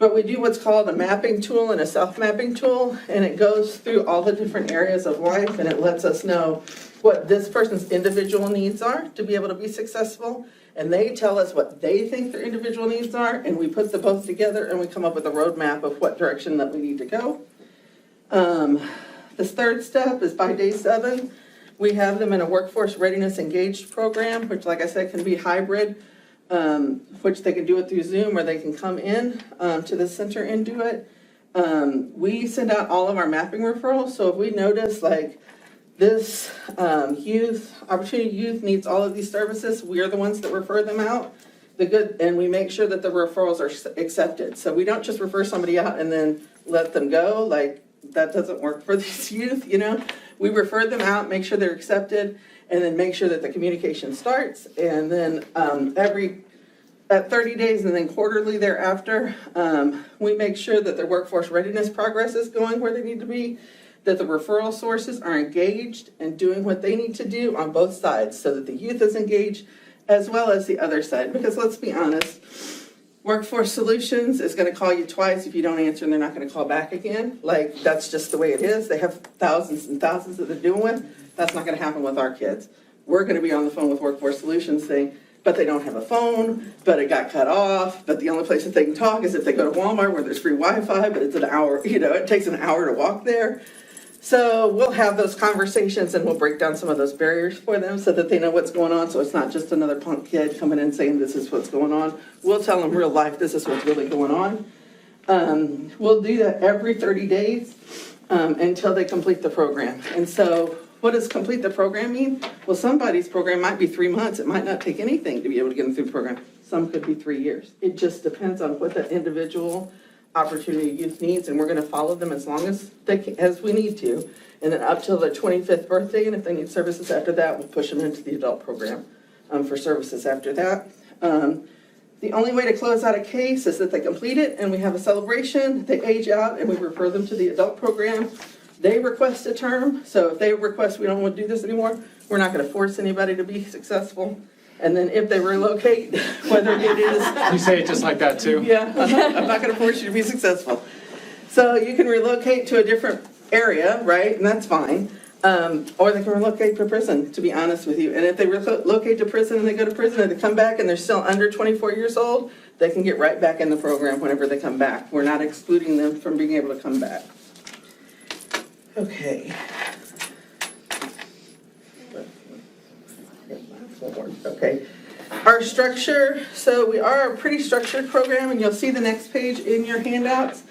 But we do what's called a mapping tool and a self-mapping tool, and it goes through all the different areas of life, and it lets us know what this person's individual needs are to be able to be successful. And they tell us what they think their individual needs are, and we put the both together and we come up with a roadmap of what direction that we need to go. This third step is by day 7, we have them in a workforce readiness engaged program, which like I said, can be hybrid, which they can do it through Zoom or they can come in to the center and do it. We send out all of our mapping referrals, so if we notice like this opportunity youth needs all of these services, we are the ones that refer them out. And we make sure that the referrals are accepted. So we don't just refer somebody out and then let them go. Like, that doesn't work for these youth, you know? We refer them out, make sure they're accepted, and then make sure that the communication starts. And then at 30 days and then quarterly thereafter, we make sure that their workforce readiness progress is going where they need to be, that the referral sources are engaged and doing what they need to do on both sides so that the youth is engaged as well as the other side. Because let's be honest, Workforce Solutions is going to call you twice. If you don't answer, and they're not going to call back again. Like, that's just the way it is. They have thousands and thousands that they're dealing with. That's not going to happen with our kids. We're going to be on the phone with Workforce Solutions saying, but they don't have a phone, but it got cut off, but the only place that they can talk is if they go to Walmart where there's free Wi-Fi, but it's an hour, you know, it takes an hour to walk there. So we'll have those conversations and we'll break down some of those barriers for them so that they know what's going on. So it's not just another punk kid coming in saying this is what's going on. We'll tell them real life, this is what's really going on. We'll do that every 30 days until they complete the program. And so what does complete the program mean? Well, somebody's program might be 3 months. It might not take anything to be able to get them through the program. Some could be 3 years. It just depends on what that individual opportunity youth needs, and we're going to follow them as long as we need to, and then up till their 25th birthday, and if they need services after that, we'll push them into the adult program for services after that. The only way to close out a case is that they complete it and we have a celebration, they age out, and we refer them to the adult program. They request a term, so if they request we don't want to do this anymore, we're not going to force anybody to be successful. And then if they relocate, whether it is... You say it just like that too? Yeah, I'm not going to force you to be successful. So you can relocate to a different area, right? And that's fine. Or they can relocate to prison, to be honest with you. And if they relocate to prison and they go to prison and they come back and they're still under 24 years old, they can get right back in the program whenever they come back. We're not excluding them from being able to come back. Okay. Okay, our structure, so we are a pretty structured program, and you'll see the next page in your handouts.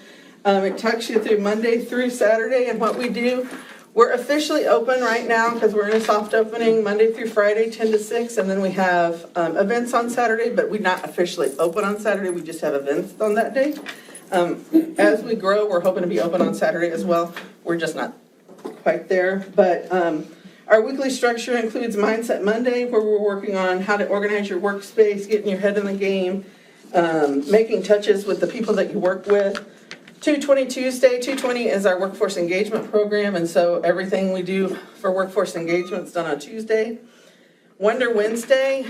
It talks you through Monday through Saturday and what we do. We're officially open right now because we're in a soft opening Monday through Friday, 10 to 6, and then we have events on Saturday, but we're not officially open on Saturday, we just have events on that day. As we grow, we're hoping to be open on Saturday as well. We're just not quite there, but our weekly structure includes Mindset Monday, where we're working on how to organize your workspace, getting your head in the game, making touches with the people that you work with. 220 Tuesday, 220 is our workforce engagement program, and so everything we do for workforce engagement is done on Tuesday. Wonder Wednesday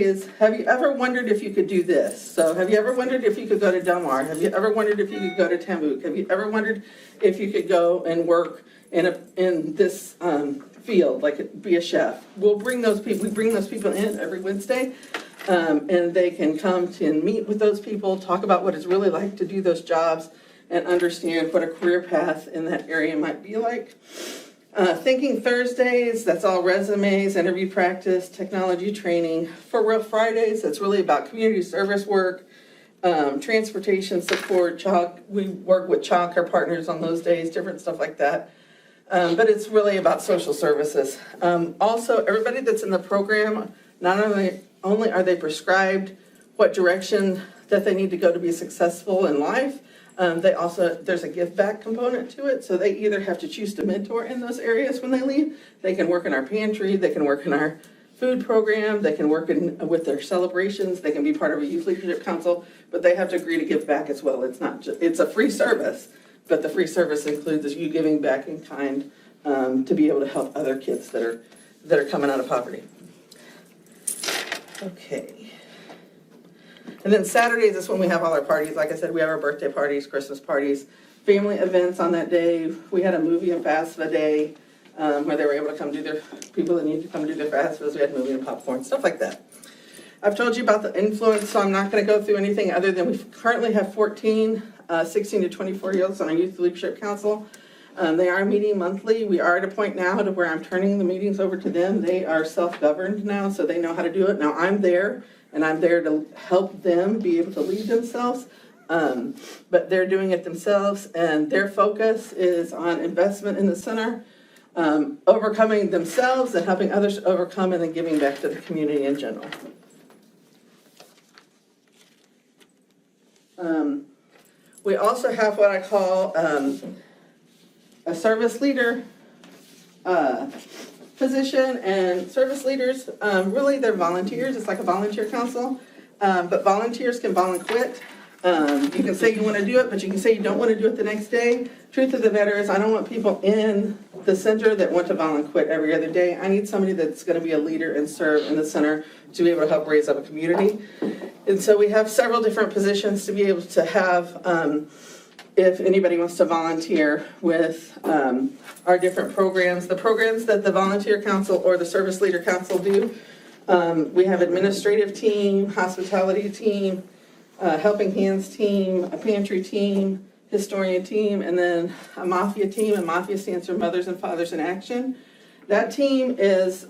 is, have you ever wondered if you could do this? So have you ever wondered if you could go to Del Mar? Have you ever wondered if you could go to Tambuk? Have you ever wondered if you could go and work in this field, like be a chef? We bring those people in every Wednesday, and they can come to and meet with those people, talk about what it's really like to do those jobs, and understand what a career path in that area might be like. Thinking Thursdays, that's all resumes, interview practice, technology training. For Real Fridays, that's really about community service work, transportation support, we work with child care partners on those days, different stuff like that. But it's really about social services. Also, everybody that's in the program, not only are they prescribed what direction that they need to go to be successful in life, there's a give back component to it. So they either have to choose to mentor in those areas when they leave. They can work in our pantry, they can work in our food program, they can work with their celebrations, they can be part of a youth leadership council, but they have to agree to give back as well. It's a free service. But the free service includes you giving back in kind to be able to help other kids that are coming out of poverty. Okay. And then Saturdays is when we have all our parties. Like I said, we have our birthday parties, Christmas parties, family events on that day. We had a movie and FAFSA day where they were able to come do their, people that need to come do their FAFSAs. We had movie and popcorn, stuff like that. I've told you about the influence, so I'm not going to go through anything other than we currently have 14 16 to 24-year-olds on our Youth Leadership Council. They are meeting monthly. We are at a point now to where I'm turning the meetings over to them. They are self-governed now, so they know how to do it. Now I'm there, and I'm there to help them be able to lead themselves. But they're doing it themselves, and their focus is on investment in the center, overcoming themselves and helping others overcome, and then giving back to the community in general. We also have what I call a service leader position, and service leaders, really they're volunteers. It's like a volunteer council, but volunteers can volunteer. You can say you want to do it, but you can say you don't want to do it the next day. Truth of the matter is, I don't want people in the center that want to volunteer every other day. I need somebody that's going to be a leader and serve in the center to be able to help raise up a community. And so we have several different positions to be able to have, if anybody wants to volunteer with our different programs. The programs that the Volunteer Council or the Service Leader Council do, we have administrative team, hospitality team, helping hands team, a pantry team, historian team, and then a mafia team. And mafia stands for Mothers and Fathers in Action. That team is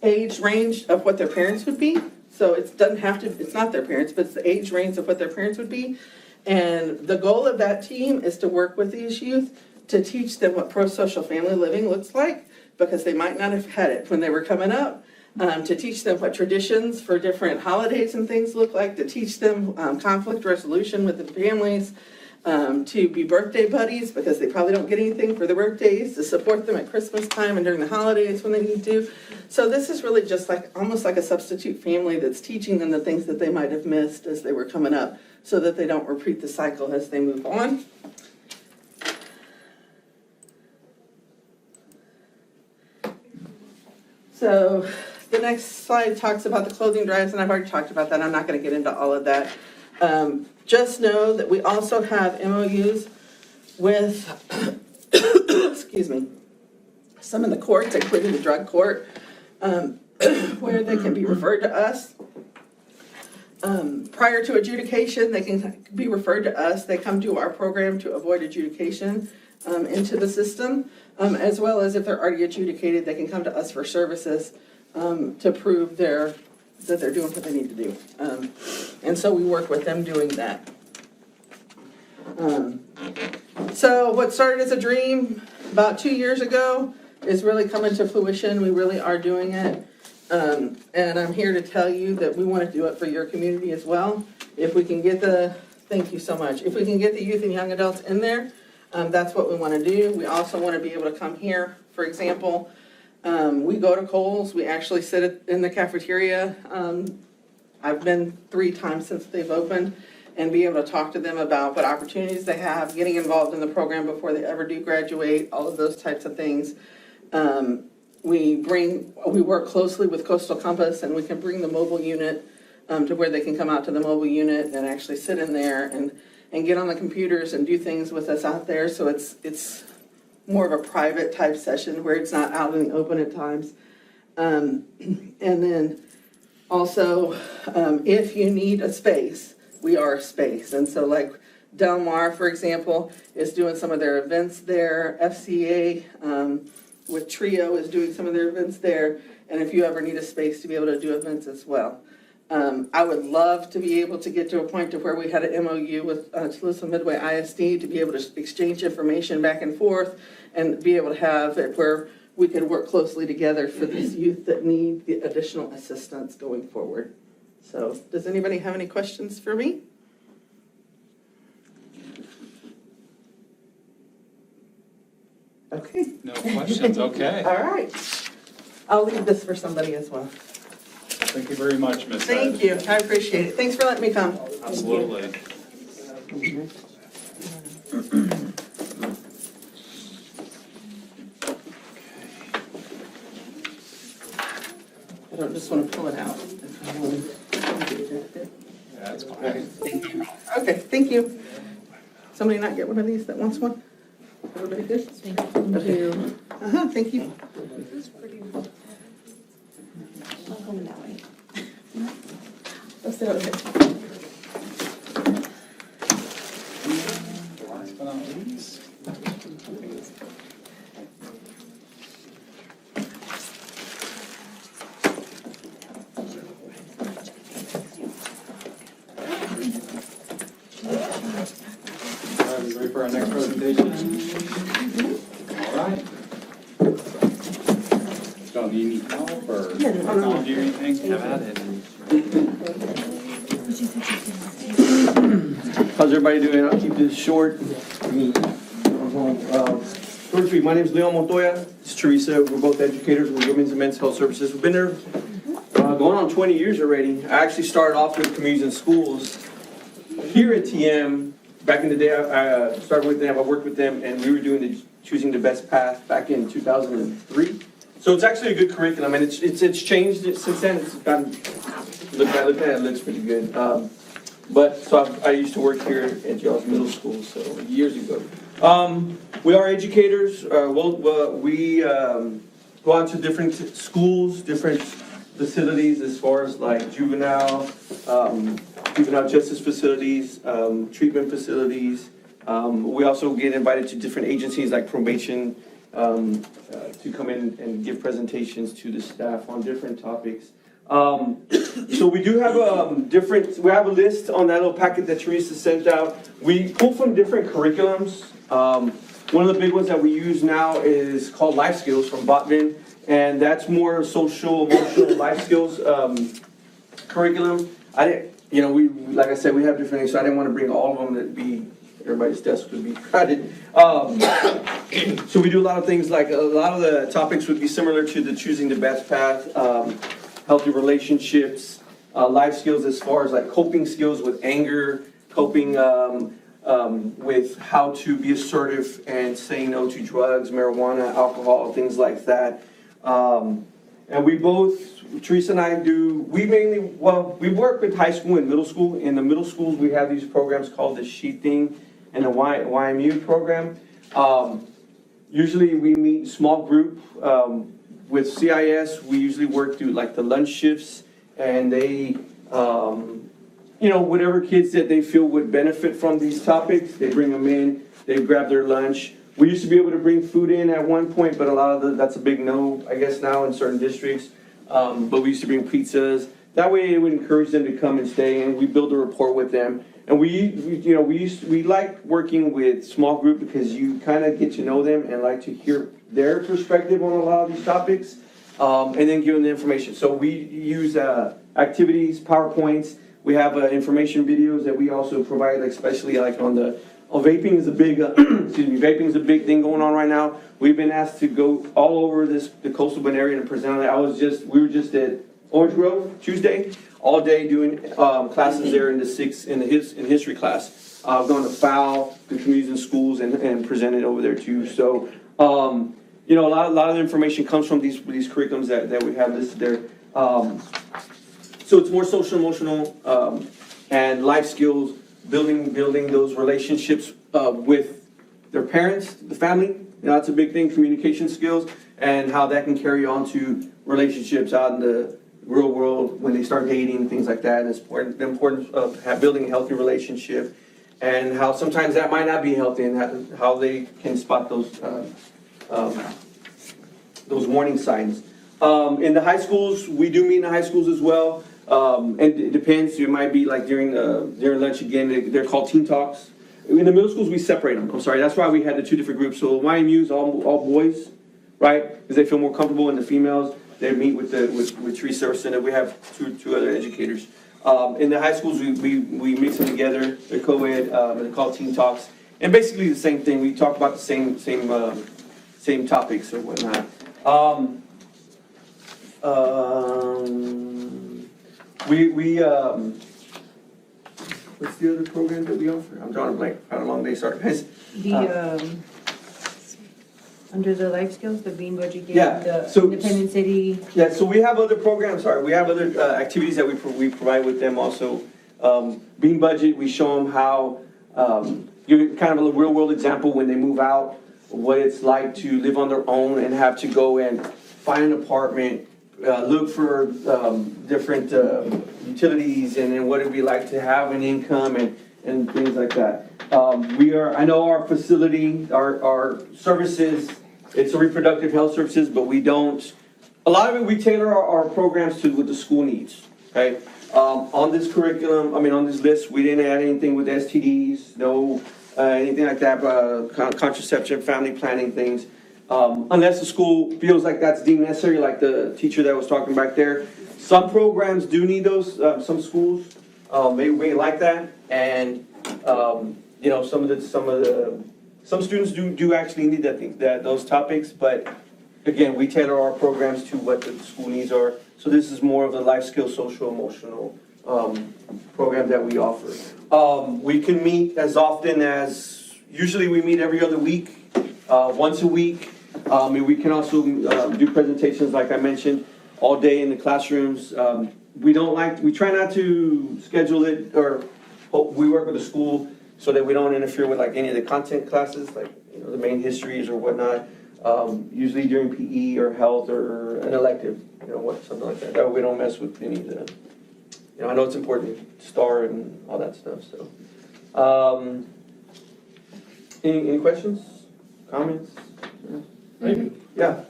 age range of what their parents would be. So it doesn't have to, it's not their parents, but it's the age range of what their parents would be. And the goal of that team is to work with these youth to teach them what pro-social family living looks like, because they might not have had it when they were coming up. To teach them what traditions for different holidays and things look like, to teach them conflict resolution with the families, to be birthday buddies because they probably don't get anything for their birthdays, to support them at Christmas time and during the holidays when they need to. So this is really just like almost like a substitute family that's teaching them the things that they might have missed as they were coming up, so that they don't repeat the cycle as they move on. So the next slide talks about the clothing drives, and I've already talked about that. I'm not going to get into all of that. Just know that we also have MOUs with, excuse me, some of the courts, including the drug court, where they can be referred to us. Prior to adjudication, they can be referred to us. They come to our program to avoid adjudication into the system, as well as if they're already adjudicated, they can come to us for services to prove that they're doing what they need to do. And so we work with them doing that. So what started as a dream about 2 years ago is really coming to fruition. We really are doing it. And I'm here to tell you that we want to do it for your community as well. If we can get thank you so much. If we can get the youth and young adults in there, that's what we want to do. We also want to be able to come here. For example, we go to Kohl's. We actually sit in the cafeteria. I've been 3 times since they've opened, and be able to talk to them about what opportunities they have, getting involved in the program before they ever do graduate, all of those types of things. We work closely with Coastal Compass, and we can bring the mobile unit to where they can come out to the mobile unit and actually sit in there and get on the computers and do things with us out there. So it's more of a private type session where it's not out in the open at times. And then also, if you need a space, we are a space. And so like Del Mar, for example, is doing some of their events there. FCA with Trio is doing some of their events there. And if you ever need a space to be able to do events as well. I would love to be able to get to a point to where we had an MOU with Toulouse Midway ISD to be able to exchange information back and forth and be able to have it where we could work closely together for these youth that need the additional assistance going forward. So does anybody have any questions for me? Okay. No questions, okay. All right. I'll leave this for somebody as well. Thank you very much, Ms. Thank you. I appreciate it. Thanks for letting me come. Absolutely. I don't just want to pull it out. That's fine. Okay, thank you. Somebody not get one of these that wants one? Everybody good? Thank you. Thank you. Let's sit over here. Last but not least. All right, we ready for our next presentation? All right. John, do you need help or technology or anything? Have at it. How's everybody doing? I'll keep this short. First, my name is Leon Montoya. It's Teresa. We're both educators with Women's and Men's Health Services. We've been there going on 20 years already. I actually started off with communities and schools here at TM. Back in the day, I started with them. I worked with them, and we were doing the Choosing the Best Path back in 2003. So it's actually a good curriculum, and it's changed since then. It's gotten, look at it, it looks pretty good. I used to work here at y'all's middle school, so years ago. We are educators. We go out to different schools, different facilities as far as like juvenile justice facilities, treatment facilities. We also get invited to different agencies like probation to come in and give presentations to the staff on different topics. So we do have we have a list on that little packet that Teresa sent out. We pull from different curriculums. One of the big ones that we use now is called Life Skills from Botman, and that's more social, emotional life skills curriculum. Like I said, we have different things, so I didn't want to bring all of them. That'd be everybody's desk would be crowded. So we do a lot of things like a lot of the topics would be similar to the Choosing the Best Path. Healthy relationships, life skills as far as like coping skills with anger, coping with how to be assertive and say no to drugs, marijuana, alcohol, things like that. And we both, Teresa and I we work with high school and middle school. In the middle schools, we have these programs called the SHAC and the YMU program. Usually we meet small group. With CIS, we usually work through like the lunch shifts, and they, whatever kids that they feel would benefit from these topics, they bring them in, they grab their lunch. We used to be able to bring food in at one point, but that's a big no, I guess now in certain districts. But we used to bring pizzas. That way it would encourage them to come and stay, and we build a rapport with them. And we like working with small group because you kind of get to know them and like to hear their perspective on a lot of these topics, and then give them the information. So we use activities, PowerPoints. We have information videos that we also provide, especially like on vaping is a big vaping is a big thing going on right now. We've been asked to go all over the coastal Bend area to present on it. We were just at Orange Grove Tuesday, all day doing classes there in history class. I've gone to FOW, the communities and schools, and presented over there too. So a lot of the information comes from these curriculums that we have listed there. So it's more social, emotional, and life skills, building those relationships with their parents, the family. That's a big thing, communication skills, and how that can carry on to relationships out in the real world when they start dating, things like that. And it's the importance of building a healthy relationship, and how sometimes that might not be healthy, and how they can spot those warning signs. In the high schools, we do meet in the high schools as well. And it depends. It might be like during lunch again. They're called teen talks. In the middle schools, we separate them. I'm sorry. That's why we had the two different groups. So YMU is all boys, right? Because they feel more comfortable. And the females, they meet with Teresa Center. We have two other educators. In the high schools, we mix them together. They're co-ed. They're called teen talks. And basically the same thing. We talk about the same topics or whatnot. What's the other program that we offer? I'm drawing a blank. How long they start, guys? Under the life skills, the Bean Education, Independent City. Yeah, so we have other programs. We have other activities that we provide with them also. Bean Budget, we show them how, give kind of a real world example when they move out, what it's like to live on their own and have to go and find an apartment, look for different utilities, and then what it'd be like to have an income and things like that. I know our facility, our services, it's a reproductive health services, but we don't, a lot of it, we tailor our programs to what the school needs, okay? On this curriculum, on this list, we didn't add anything with STDs, no, anything like that, contraception, family planning things. Unless the school feels like that's deemed necessary, like the teacher that was talking back there. Some programs do need those, some schools may like that, and some students do actually need those topics, but again, we tailor our programs to what the school needs are. So this is more of the life skills, social, emotional program that we offer. We can meet as often as, usually we meet every other week, once a week. We can also do presentations, like I mentioned, all day in the classrooms. We try not to schedule it, or we work with the school so that we don't interfere with like any of the content classes, like the main histories or whatnot. Usually during PE or health or an elective, something like that. That way we don't mess with any of the, I know it's important, STAR and all that stuff, so. Any questions, comments? Yeah.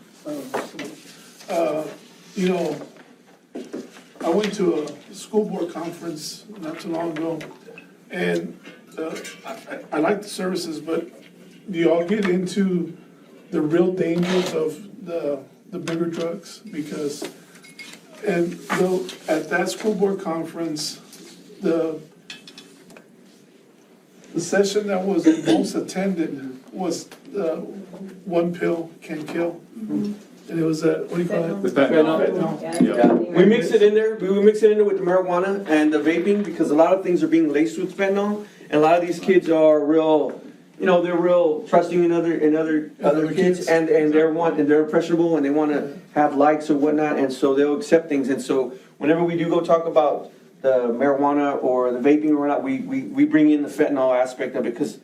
I went to a school board conference not too long ago, and I like the services, but do y'all get into the real dangers of the bigger drugs? Because, and though at that school board conference, the session that was most attended was one pill can kill. And it was what do you call it? The fentanyl. Yeah. We mix it in there. We mix it in there with the marijuana and the vaping, because a lot of things are being laced with fentanyl, and a lot of these kids are real. They're real trusting in other kids, and they're impressionable, and they want to have likes or whatnot, and so they'll accept things. And so whenever we do go talk about the marijuana or the vaping or whatnot, we bring in the fentanyl aspect of it, because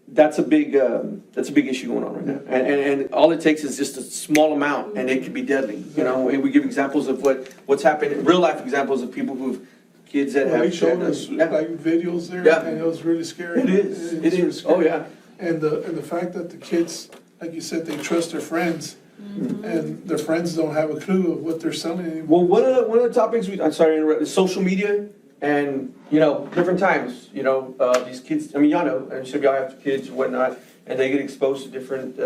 that's a big issue going on right now. And all it takes is just a small amount, and it can be deadly. And we give examples of what's happened, real life examples of people who've. Kids that have. They showed us like videos there, and it was really scary. It is. Oh yeah. And the fact that the kids, like you said, they trust their friends, and their friends don't have a clue of what they're selling anymore. Well, one of the topics I'm sorry to interrupt, is social media, and different times. These kids. Y'all know. I'm sure y'all have kids and whatnot, and they get exposed to different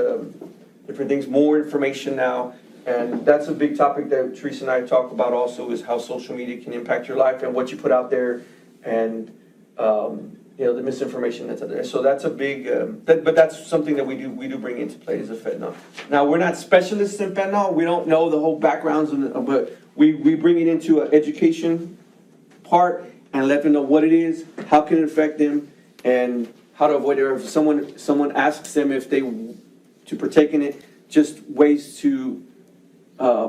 things, more information now. And that's a big topic that Teresa and I talk about also, is how social media can impact your life and what you put out there, and the misinformation that's out there. So that's a big, but that's something that we do bring into play, is the fentanyl. Now, we're not specialists in fentanyl. We don't know the whole backgrounds, but we bring it into an education part and let them know what it is, how can it affect them, and how to avoid it. Or if someone asks them if they to partake in it, just ways to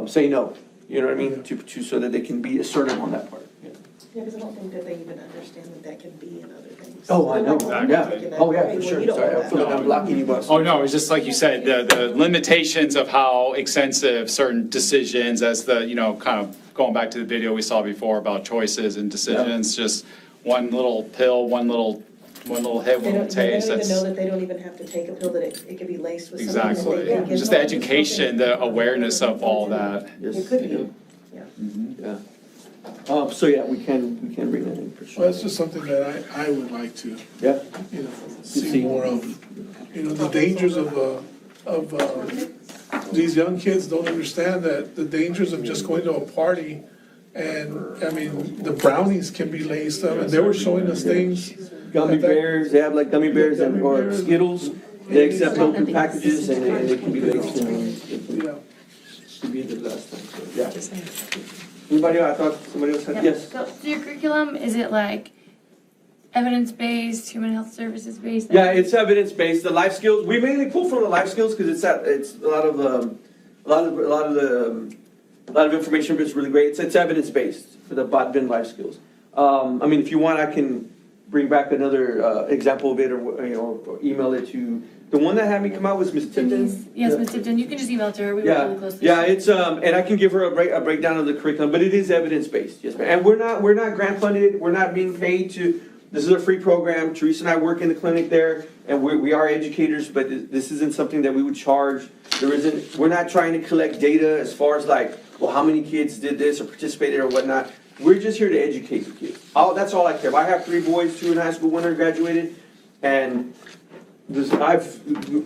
say no, you know what I mean, to so that they can be assertive on that part. Yeah, because I don't think that they even understand that can be in other things. Oh, I know. Exactly. Yeah. Oh, yeah, for sure. Sorry, I feel like I'm blocking you, but. Oh, no, it's just like you said, the limitations of how extensive certain decisions, as kind of going back to the video we saw before about choices and decisions, just one little pill, one little hit, one little taste. They don't even know that they don't even have to take a pill, that it could be laced with something. Exactly. Just the education, the awareness of all that. It could be, yeah. Yeah. So yeah, we can bring that in for sure. Well, that's just something that I would like to, see more of. The dangers of these young kids don't understand that the dangers of just going to a party, and the brownies can be laced up, and they were showing us things. Gummy bears, they have like gummy bears or Skittles. They accept open packages, and they can be laced. To be the last time. So, yeah. Anybody else? I thought somebody else had. Yes. So your curriculum, is it like evidence-based, human health services based? Yeah, it's evidence-based. The life skills, we mainly pull from the life skills, because it's a lot of information, but it's really great. It's evidence-based for the BODBIN life skills. I mean, if you want, I can bring back another example of it, or email it to, the one that had me come out was Miss Tipton. Yes, Ms. Tipton, you can just email it to her, we work Yeah, really closely. yeah, it's, and I can give her a breakdown of the curriculum, but it is evidence-based, yes, ma'am. And we're not grant funded, we're not being paid to, this is a free program. Teresa and I work in the clinic there, and we are educators, but this isn't something that we would charge. We're not trying to collect data as far as like, well, how many kids did this or participated or whatnot. We're just here to educate the kids. That's all I care about. I have 3 boys, 2 in high school, 1 undergraduated, and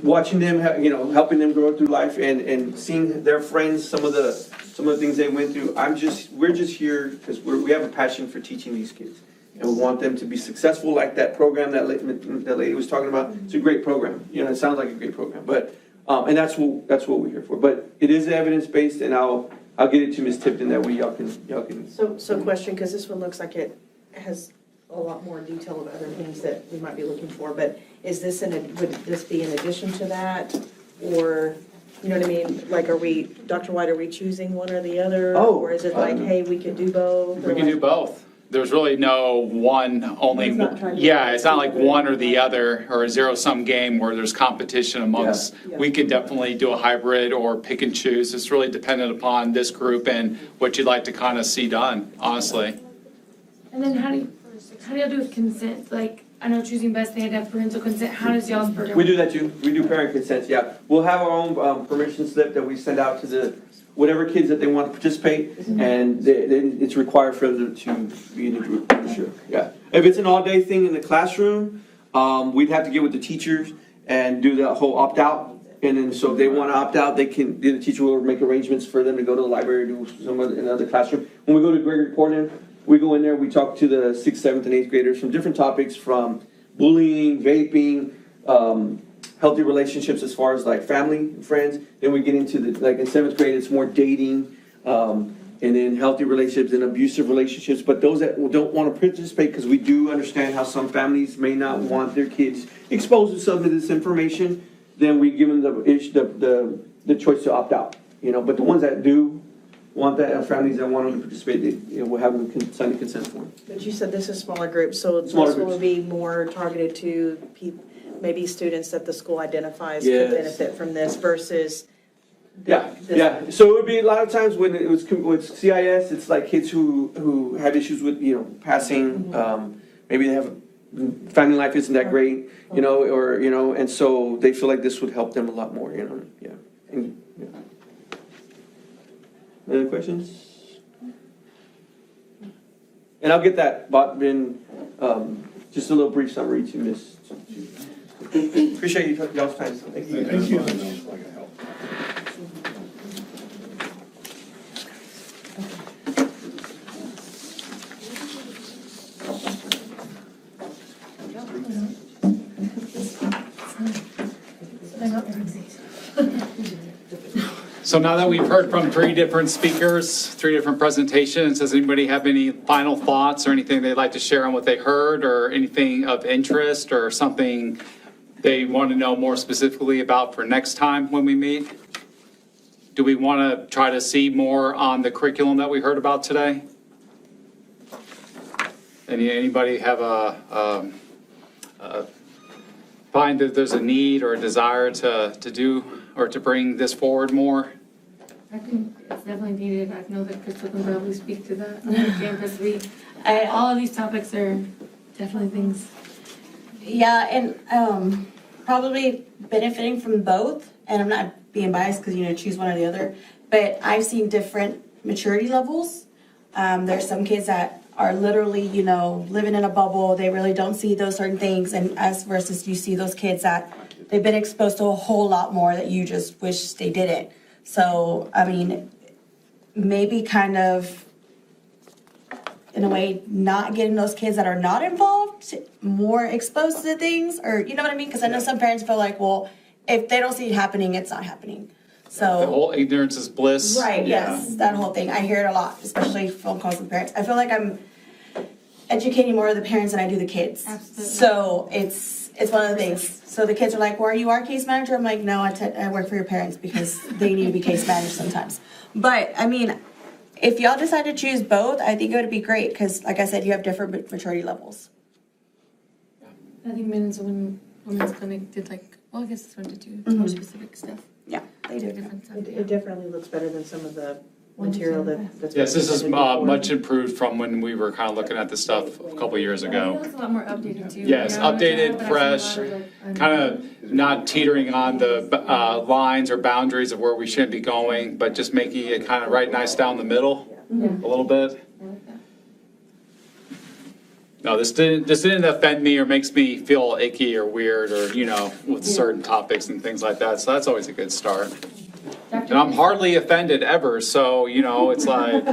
watching them, helping them grow through life and seeing their friends, some of the things they went through. We're just here because we have a passion for teaching these kids, and we want them to be successful. Like that program that lady was talking about. It's a great program. It sounds like a great program, but and that's what we're here for. But it is evidence based, and I'll get it to Ms. Tipton that way y'all can. So question, because this one looks like it has a lot more detail of other things that we might be looking for, but is this would this be in addition to that? Or, you know what I mean? Like, Dr. White, are we choosing one or the other? Oh, or is it like, hey, we could do both? We can do both. There's really no one only. It's not like one or the other, or a zero-sum game where there's competition amongst. Yeah. We could definitely do a hybrid or pick and choose. It's really dependent upon this group and what you'd like to kind of see done, honestly. And then how do y'all do with consent? Like, I know choosing best, they had to have parental consent. How does y'all's program? We do that too. We do parent consents, yeah. We'll have our own permission slip that we send out to whatever kids that they want to participate, and it's required for them to be in the group, for sure, yeah. If it's an all-day thing in the classroom, we'd have to get with the teachers and do the whole opt-out. And then, so if they want to opt out, the teacher will make arrangements for them to go to the library, do some in another classroom. When we go to grade reporting, we go in there, we talk to the 6th, 7th, and 8th graders from different topics, from bullying, vaping, healthy relationships as far as like family and friends. Then we get into like in 7th grade, it's more dating, and then healthy relationships and abusive relationships. But those that don't want to participate, because we do understand how some families may not want their kids exposed to some of this information, then we give them the choice to opt out. But the ones that do want that, families that want them to participate, we'll have them sign a consent form. But you said this is smaller groups, so this will be more targeted to maybe students that the school identifies could benefit from this versus. Yeah. So it would be a lot of times when it was with CIS, it's like kids who had issues with passing. Maybe they have family life isn't that great, and so they feel like this would help them a lot more, yeah. Any other questions? And I'll get that just a little brief summary to Miss. Appreciate y'all's time. Thank you. Thank you. So now that we've heard from 3 different speakers, 3 different presentations, does anybody have any final thoughts or anything they'd like to share on what they heard, or anything of interest, or something they want to know more specifically about for next time when we meet? Do we want to try to see more on the curriculum that we heard about today? Anybody have find that there's a need or a desire to do or to bring this forward more? I think it's definitely needed. I know that Crystal can probably speak to that on the campus. All of these topics are definitely things. Yeah, and probably benefiting from both. And I'm not being biased because, choose one or the other. But I've seen different maturity levels. There's some kids that are literally, living in a bubble. They really don't see those certain things. And as versus you see those kids that they've been exposed to a whole lot more that you just wish they didn't. So, maybe kind of, in a way, not getting those kids that are not involved more exposed to things, or you know what I mean? Because I know some parents feel like, well, if they don't see it happening, it's not happening. So the whole ignorance is bliss. Right, yes, that whole thing. I hear it a lot, especially phone calls from parents. I feel like I'm educating more of the parents than I do the kids. Absolutely. So it's one of the things. So the kids are like, well, are you our case manager? I'm like, no, I work for your parents because they need to be case managed sometimes. But, if y'all decide to choose both, I think it would be great, because like I said, you have different maturity levels. I think women's clinic did like, well, I guess this one did too. It's more specific stuff. Yeah, they do. Different stuff. It definitely looks better than some of the material that's. Yes, this is been presented before. much improved from when we were kind of looking at this stuff a couple years It ago. looks a lot more updated too. Yes, Yeah, updated, but I've fresh, seen a lot of, like, kind of not teetering on the lines or boundaries of where we should be going, but just making it kind of right nice down the middle a little bit. No, this didn't offend me or makes me feel icky or weird or, with certain topics and things like that. So that's always a good start. And I'm hardly offended ever, so, it's like.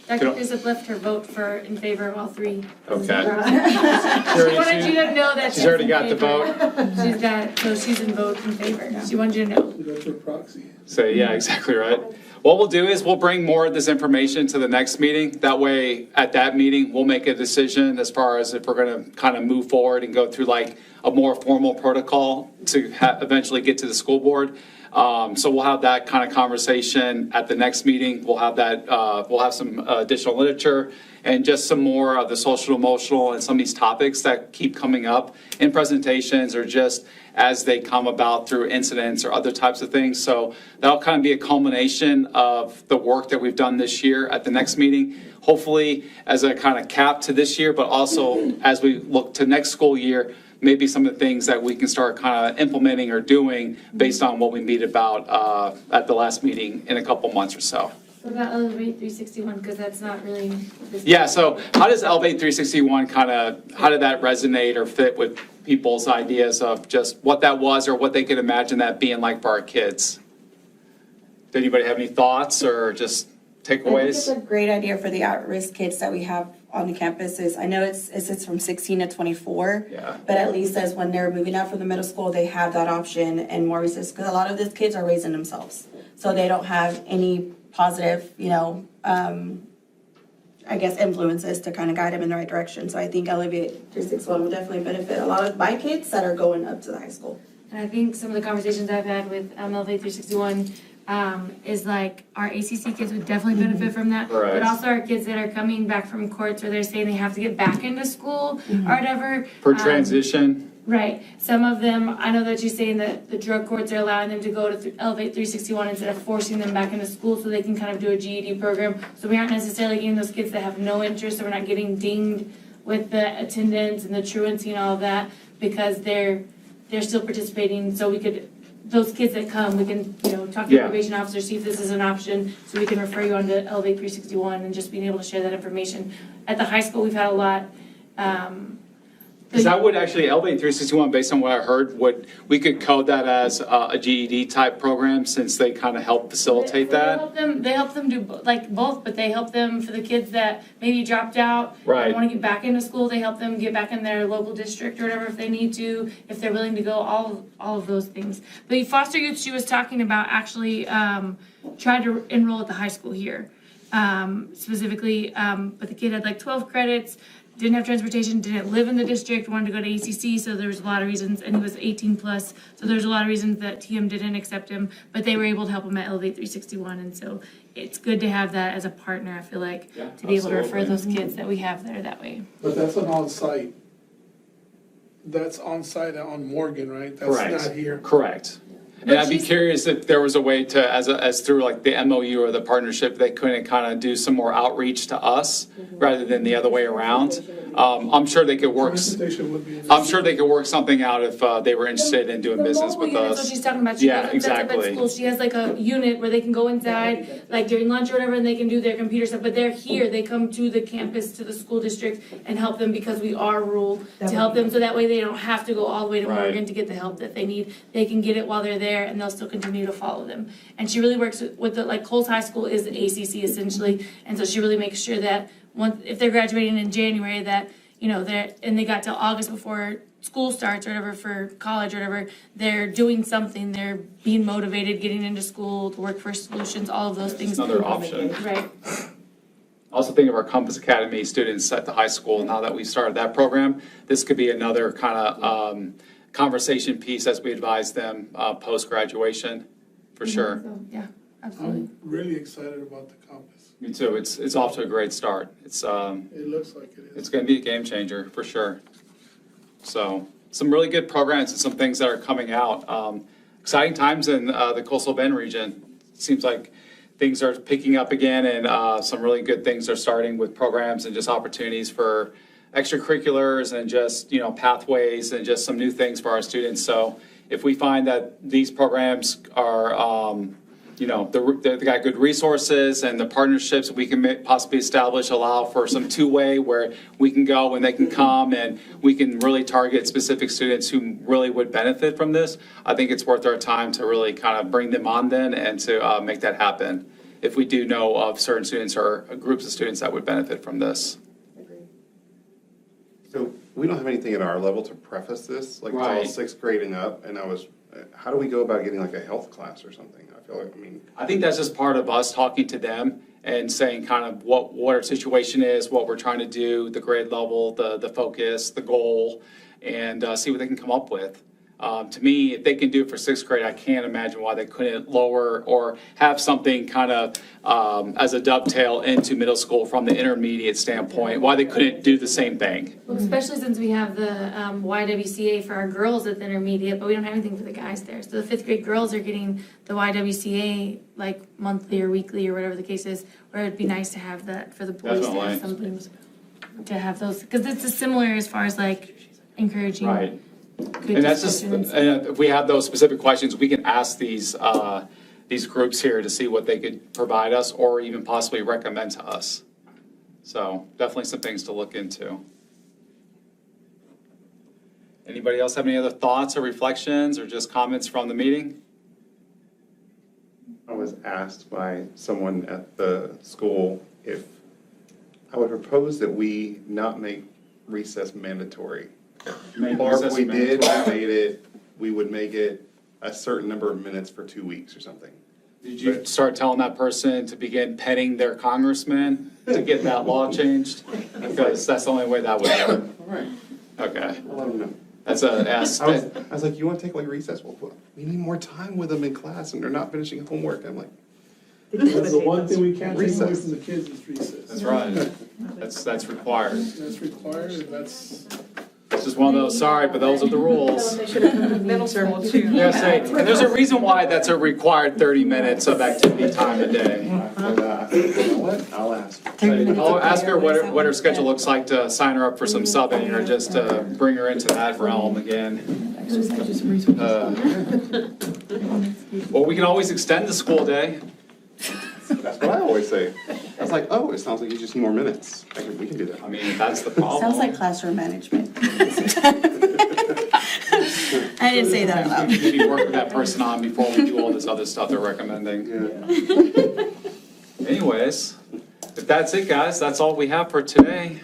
Dr. Bishop left her vote in favor of all three. Okay. She wanted you to know that She's already got the vote. So she's in vote in favor. She wanted you to know. That's her proxy. So, yeah, exactly right. What we'll do is we'll bring more of this information to the next meeting. That way, at that meeting, we'll make a decision as far as if we're going to kind of move forward and go through like a more formal protocol to eventually get to the school board. So we'll have that kind of conversation at the next meeting. We'll have that. We'll have some additional literature and just some more of the social emotional and some of these topics that keep coming up in presentations or just as they come about through incidents or other types of things. So that'll kind of be a culmination of the work that we've done this year at the next meeting. Hopefully as a kind of cap to this year, but also as we look to next school year, maybe some of the things that we can start kind of implementing or doing based on what we meet about at the last meeting in a couple months or so. What about Elevate 361? Because that's not really. Yeah, so how does Elevate 361 how did that resonate or fit with people's ideas of just what that was or what they could imagine that being like for our kids? Did anybody have any thoughts or just I think it's takeaways? a great idea for the at-risk kids that we have on the campuses. I know it's from 16 to 24. Yeah. But at least as when they're moving out from the middle school, they have that option and more resistance, because a lot of these kids are raising themselves. So they don't have any positive, I guess, influences to kind of guide them in the right direction. So I think Elevate 361 will definitely benefit a lot of my kids that are going up to the high school. And I think some of the conversations I've had with Elevate 361 is like our ACC kids would definitely benefit from that. Right. But also our kids that are coming back from courts where they're saying they have to get back into school or whatever. For transition? Right. Some of them, I know that you're saying that the drug courts are allowing them to go to Elevate 361 instead of forcing them back into school so they can kind of do a GED program. So we aren't necessarily getting those kids that have no interest, so we're not getting dinged with the attendance and the truancy and all of that because they're still participating. So we could, those kids that come, we can, talk to the probation officer, see if this is an option, so we can refer you on to Elevate 361 and just being able to share that information. At the high school, we've had a lot. Because that would actually, Elevate 361, based on what I heard, we could code that as a GED type program since they kind of help facilitate that. They help them do both, but they help them for the kids that maybe dropped out Right. and want to get back into school. They help them get back in their local district or whatever if they need to, if they're willing to go, all of those things. The foster youth she was talking about actually tried to enroll at the high school here, specifically, but the kid had like 12 credits. Didn't have transportation, didn't live in the district, wanted to go to ACC, so there was a lot of reasons, and he was 18 plus, so there's a lot of reasons that TM didn't accept him, but they were able to help him at Elevate 361, and so it's good to have that as a partner, I feel like, to be able to refer those kids that we have there that way. But that's an on-site. That's on-site on Morgan, right? That's not here. Correct. And I'd be curious if there was a way to, as through like the MOU or the partnership, they couldn't kind of do some more outreach to us rather than the other way around. I'm sure they could work. I'm sure they could work something out if they were interested in doing business with That's what us. she's talking about. She Yeah, goes and sets up at exactly. school. She has like a unit where they can go inside, like during lunch or whatever, and they can do their computer stuff. But they're here. They come to the campus, to the school district, and help them because we are rural to help them. So that way they don't have to go all the way to Right. Morgan to get the help that they need. They can get it while they're there, and they'll still continue to follow them. And she really works with the, like Coles High School is the ACC essentially, and so she really makes sure that if they're graduating in January, that they got till August before school starts or whatever for college or whatever, they're doing something, they're being motivated, getting into school, to workforce solutions, all of those things. Another option. Right. Also think of our Compass Academy students at the high school. Now that we've started that program, this could be another kind of conversation piece as we advise them post-graduation, for sure. So, yeah. Absolutely. I'm really excited about the campus. Me too. It's off to a great start. It looks like it is. It's going to be a game changer for sure. So some really good programs and some things that are coming out. Exciting times in the Coastal Bend region. Seems like things are picking up again, and some really good things are starting with programs and just opportunities for extracurriculars and just, pathways and just some new things for our students. So if we find that these programs are, they've got good resources and the partnerships we can possibly establish allow for some two-way where we can go and they can come and we can really target specific students who really would benefit from this, I think it's worth our time to really kind of bring them on then and to make that happen if we do know of certain students or groups of students that would benefit from this. So we don't have anything at our level to preface this, like it's all Right. 6th grade and up, and how do we go about getting like a health class or something? I think that's just part of us talking to them and saying kind of what our situation is, what we're trying to do, the grade level, the focus, the goal, and see what they can come up with. To me, if they can do it for 6th grade, I can't imagine why they couldn't lower or have something kind of as a dovetail into middle school from the intermediate standpoint, why they couldn't do the same thing. Well, especially since we have the YWCA for our girls at the intermediate, but we don't have anything for the guys there. So the 5th grade girls are getting the YWCA like monthly or weekly or whatever the case is, where it'd be nice to have that for the boys to have something to have those, because it's similar as far as like encouraging. Right. Good And that's just, discussions. if we have those specific questions, we can ask these groups here to see what they could provide us or even possibly recommend to us. So definitely some things to look into. Anybody else have any other thoughts or reflections or just comments from the meeting? I was asked by someone at the school if I would propose that we not make recess mandatory. Or if we did, we would make it a certain number of minutes for 2 weeks or something. Did you start telling that person to begin petting their congressman to get that law changed? Because that's the only way that would work. All right. Okay. I'll let them know. That's a ask. I was like, you want to take like recess? Well, we need more time with them in class and they're not finishing homework. I'm like, That's the one thing we can't take away Recess. from the kids is recess. That's right. That's required. That's required, and that's. It's just one of those, sorry, but those are the rules. Middle school too. Yes, and there's a reason why that's a required 30 minutes of activity time a day. you know what? I'll ask. I'll ask her what her schedule looks like to sign her up for some subbing or just to bring her into that realm again. Well, we can always extend the school day. That's what I always say. I was like, oh, it sounds like you just need more minutes. We can do that. I mean, that's the problem. Sounds like classroom management. I didn't say that out loud. Maybe work with that person on before we do all this other stuff they're recommending. Anyways, if that's it, guys, that's all we have for today.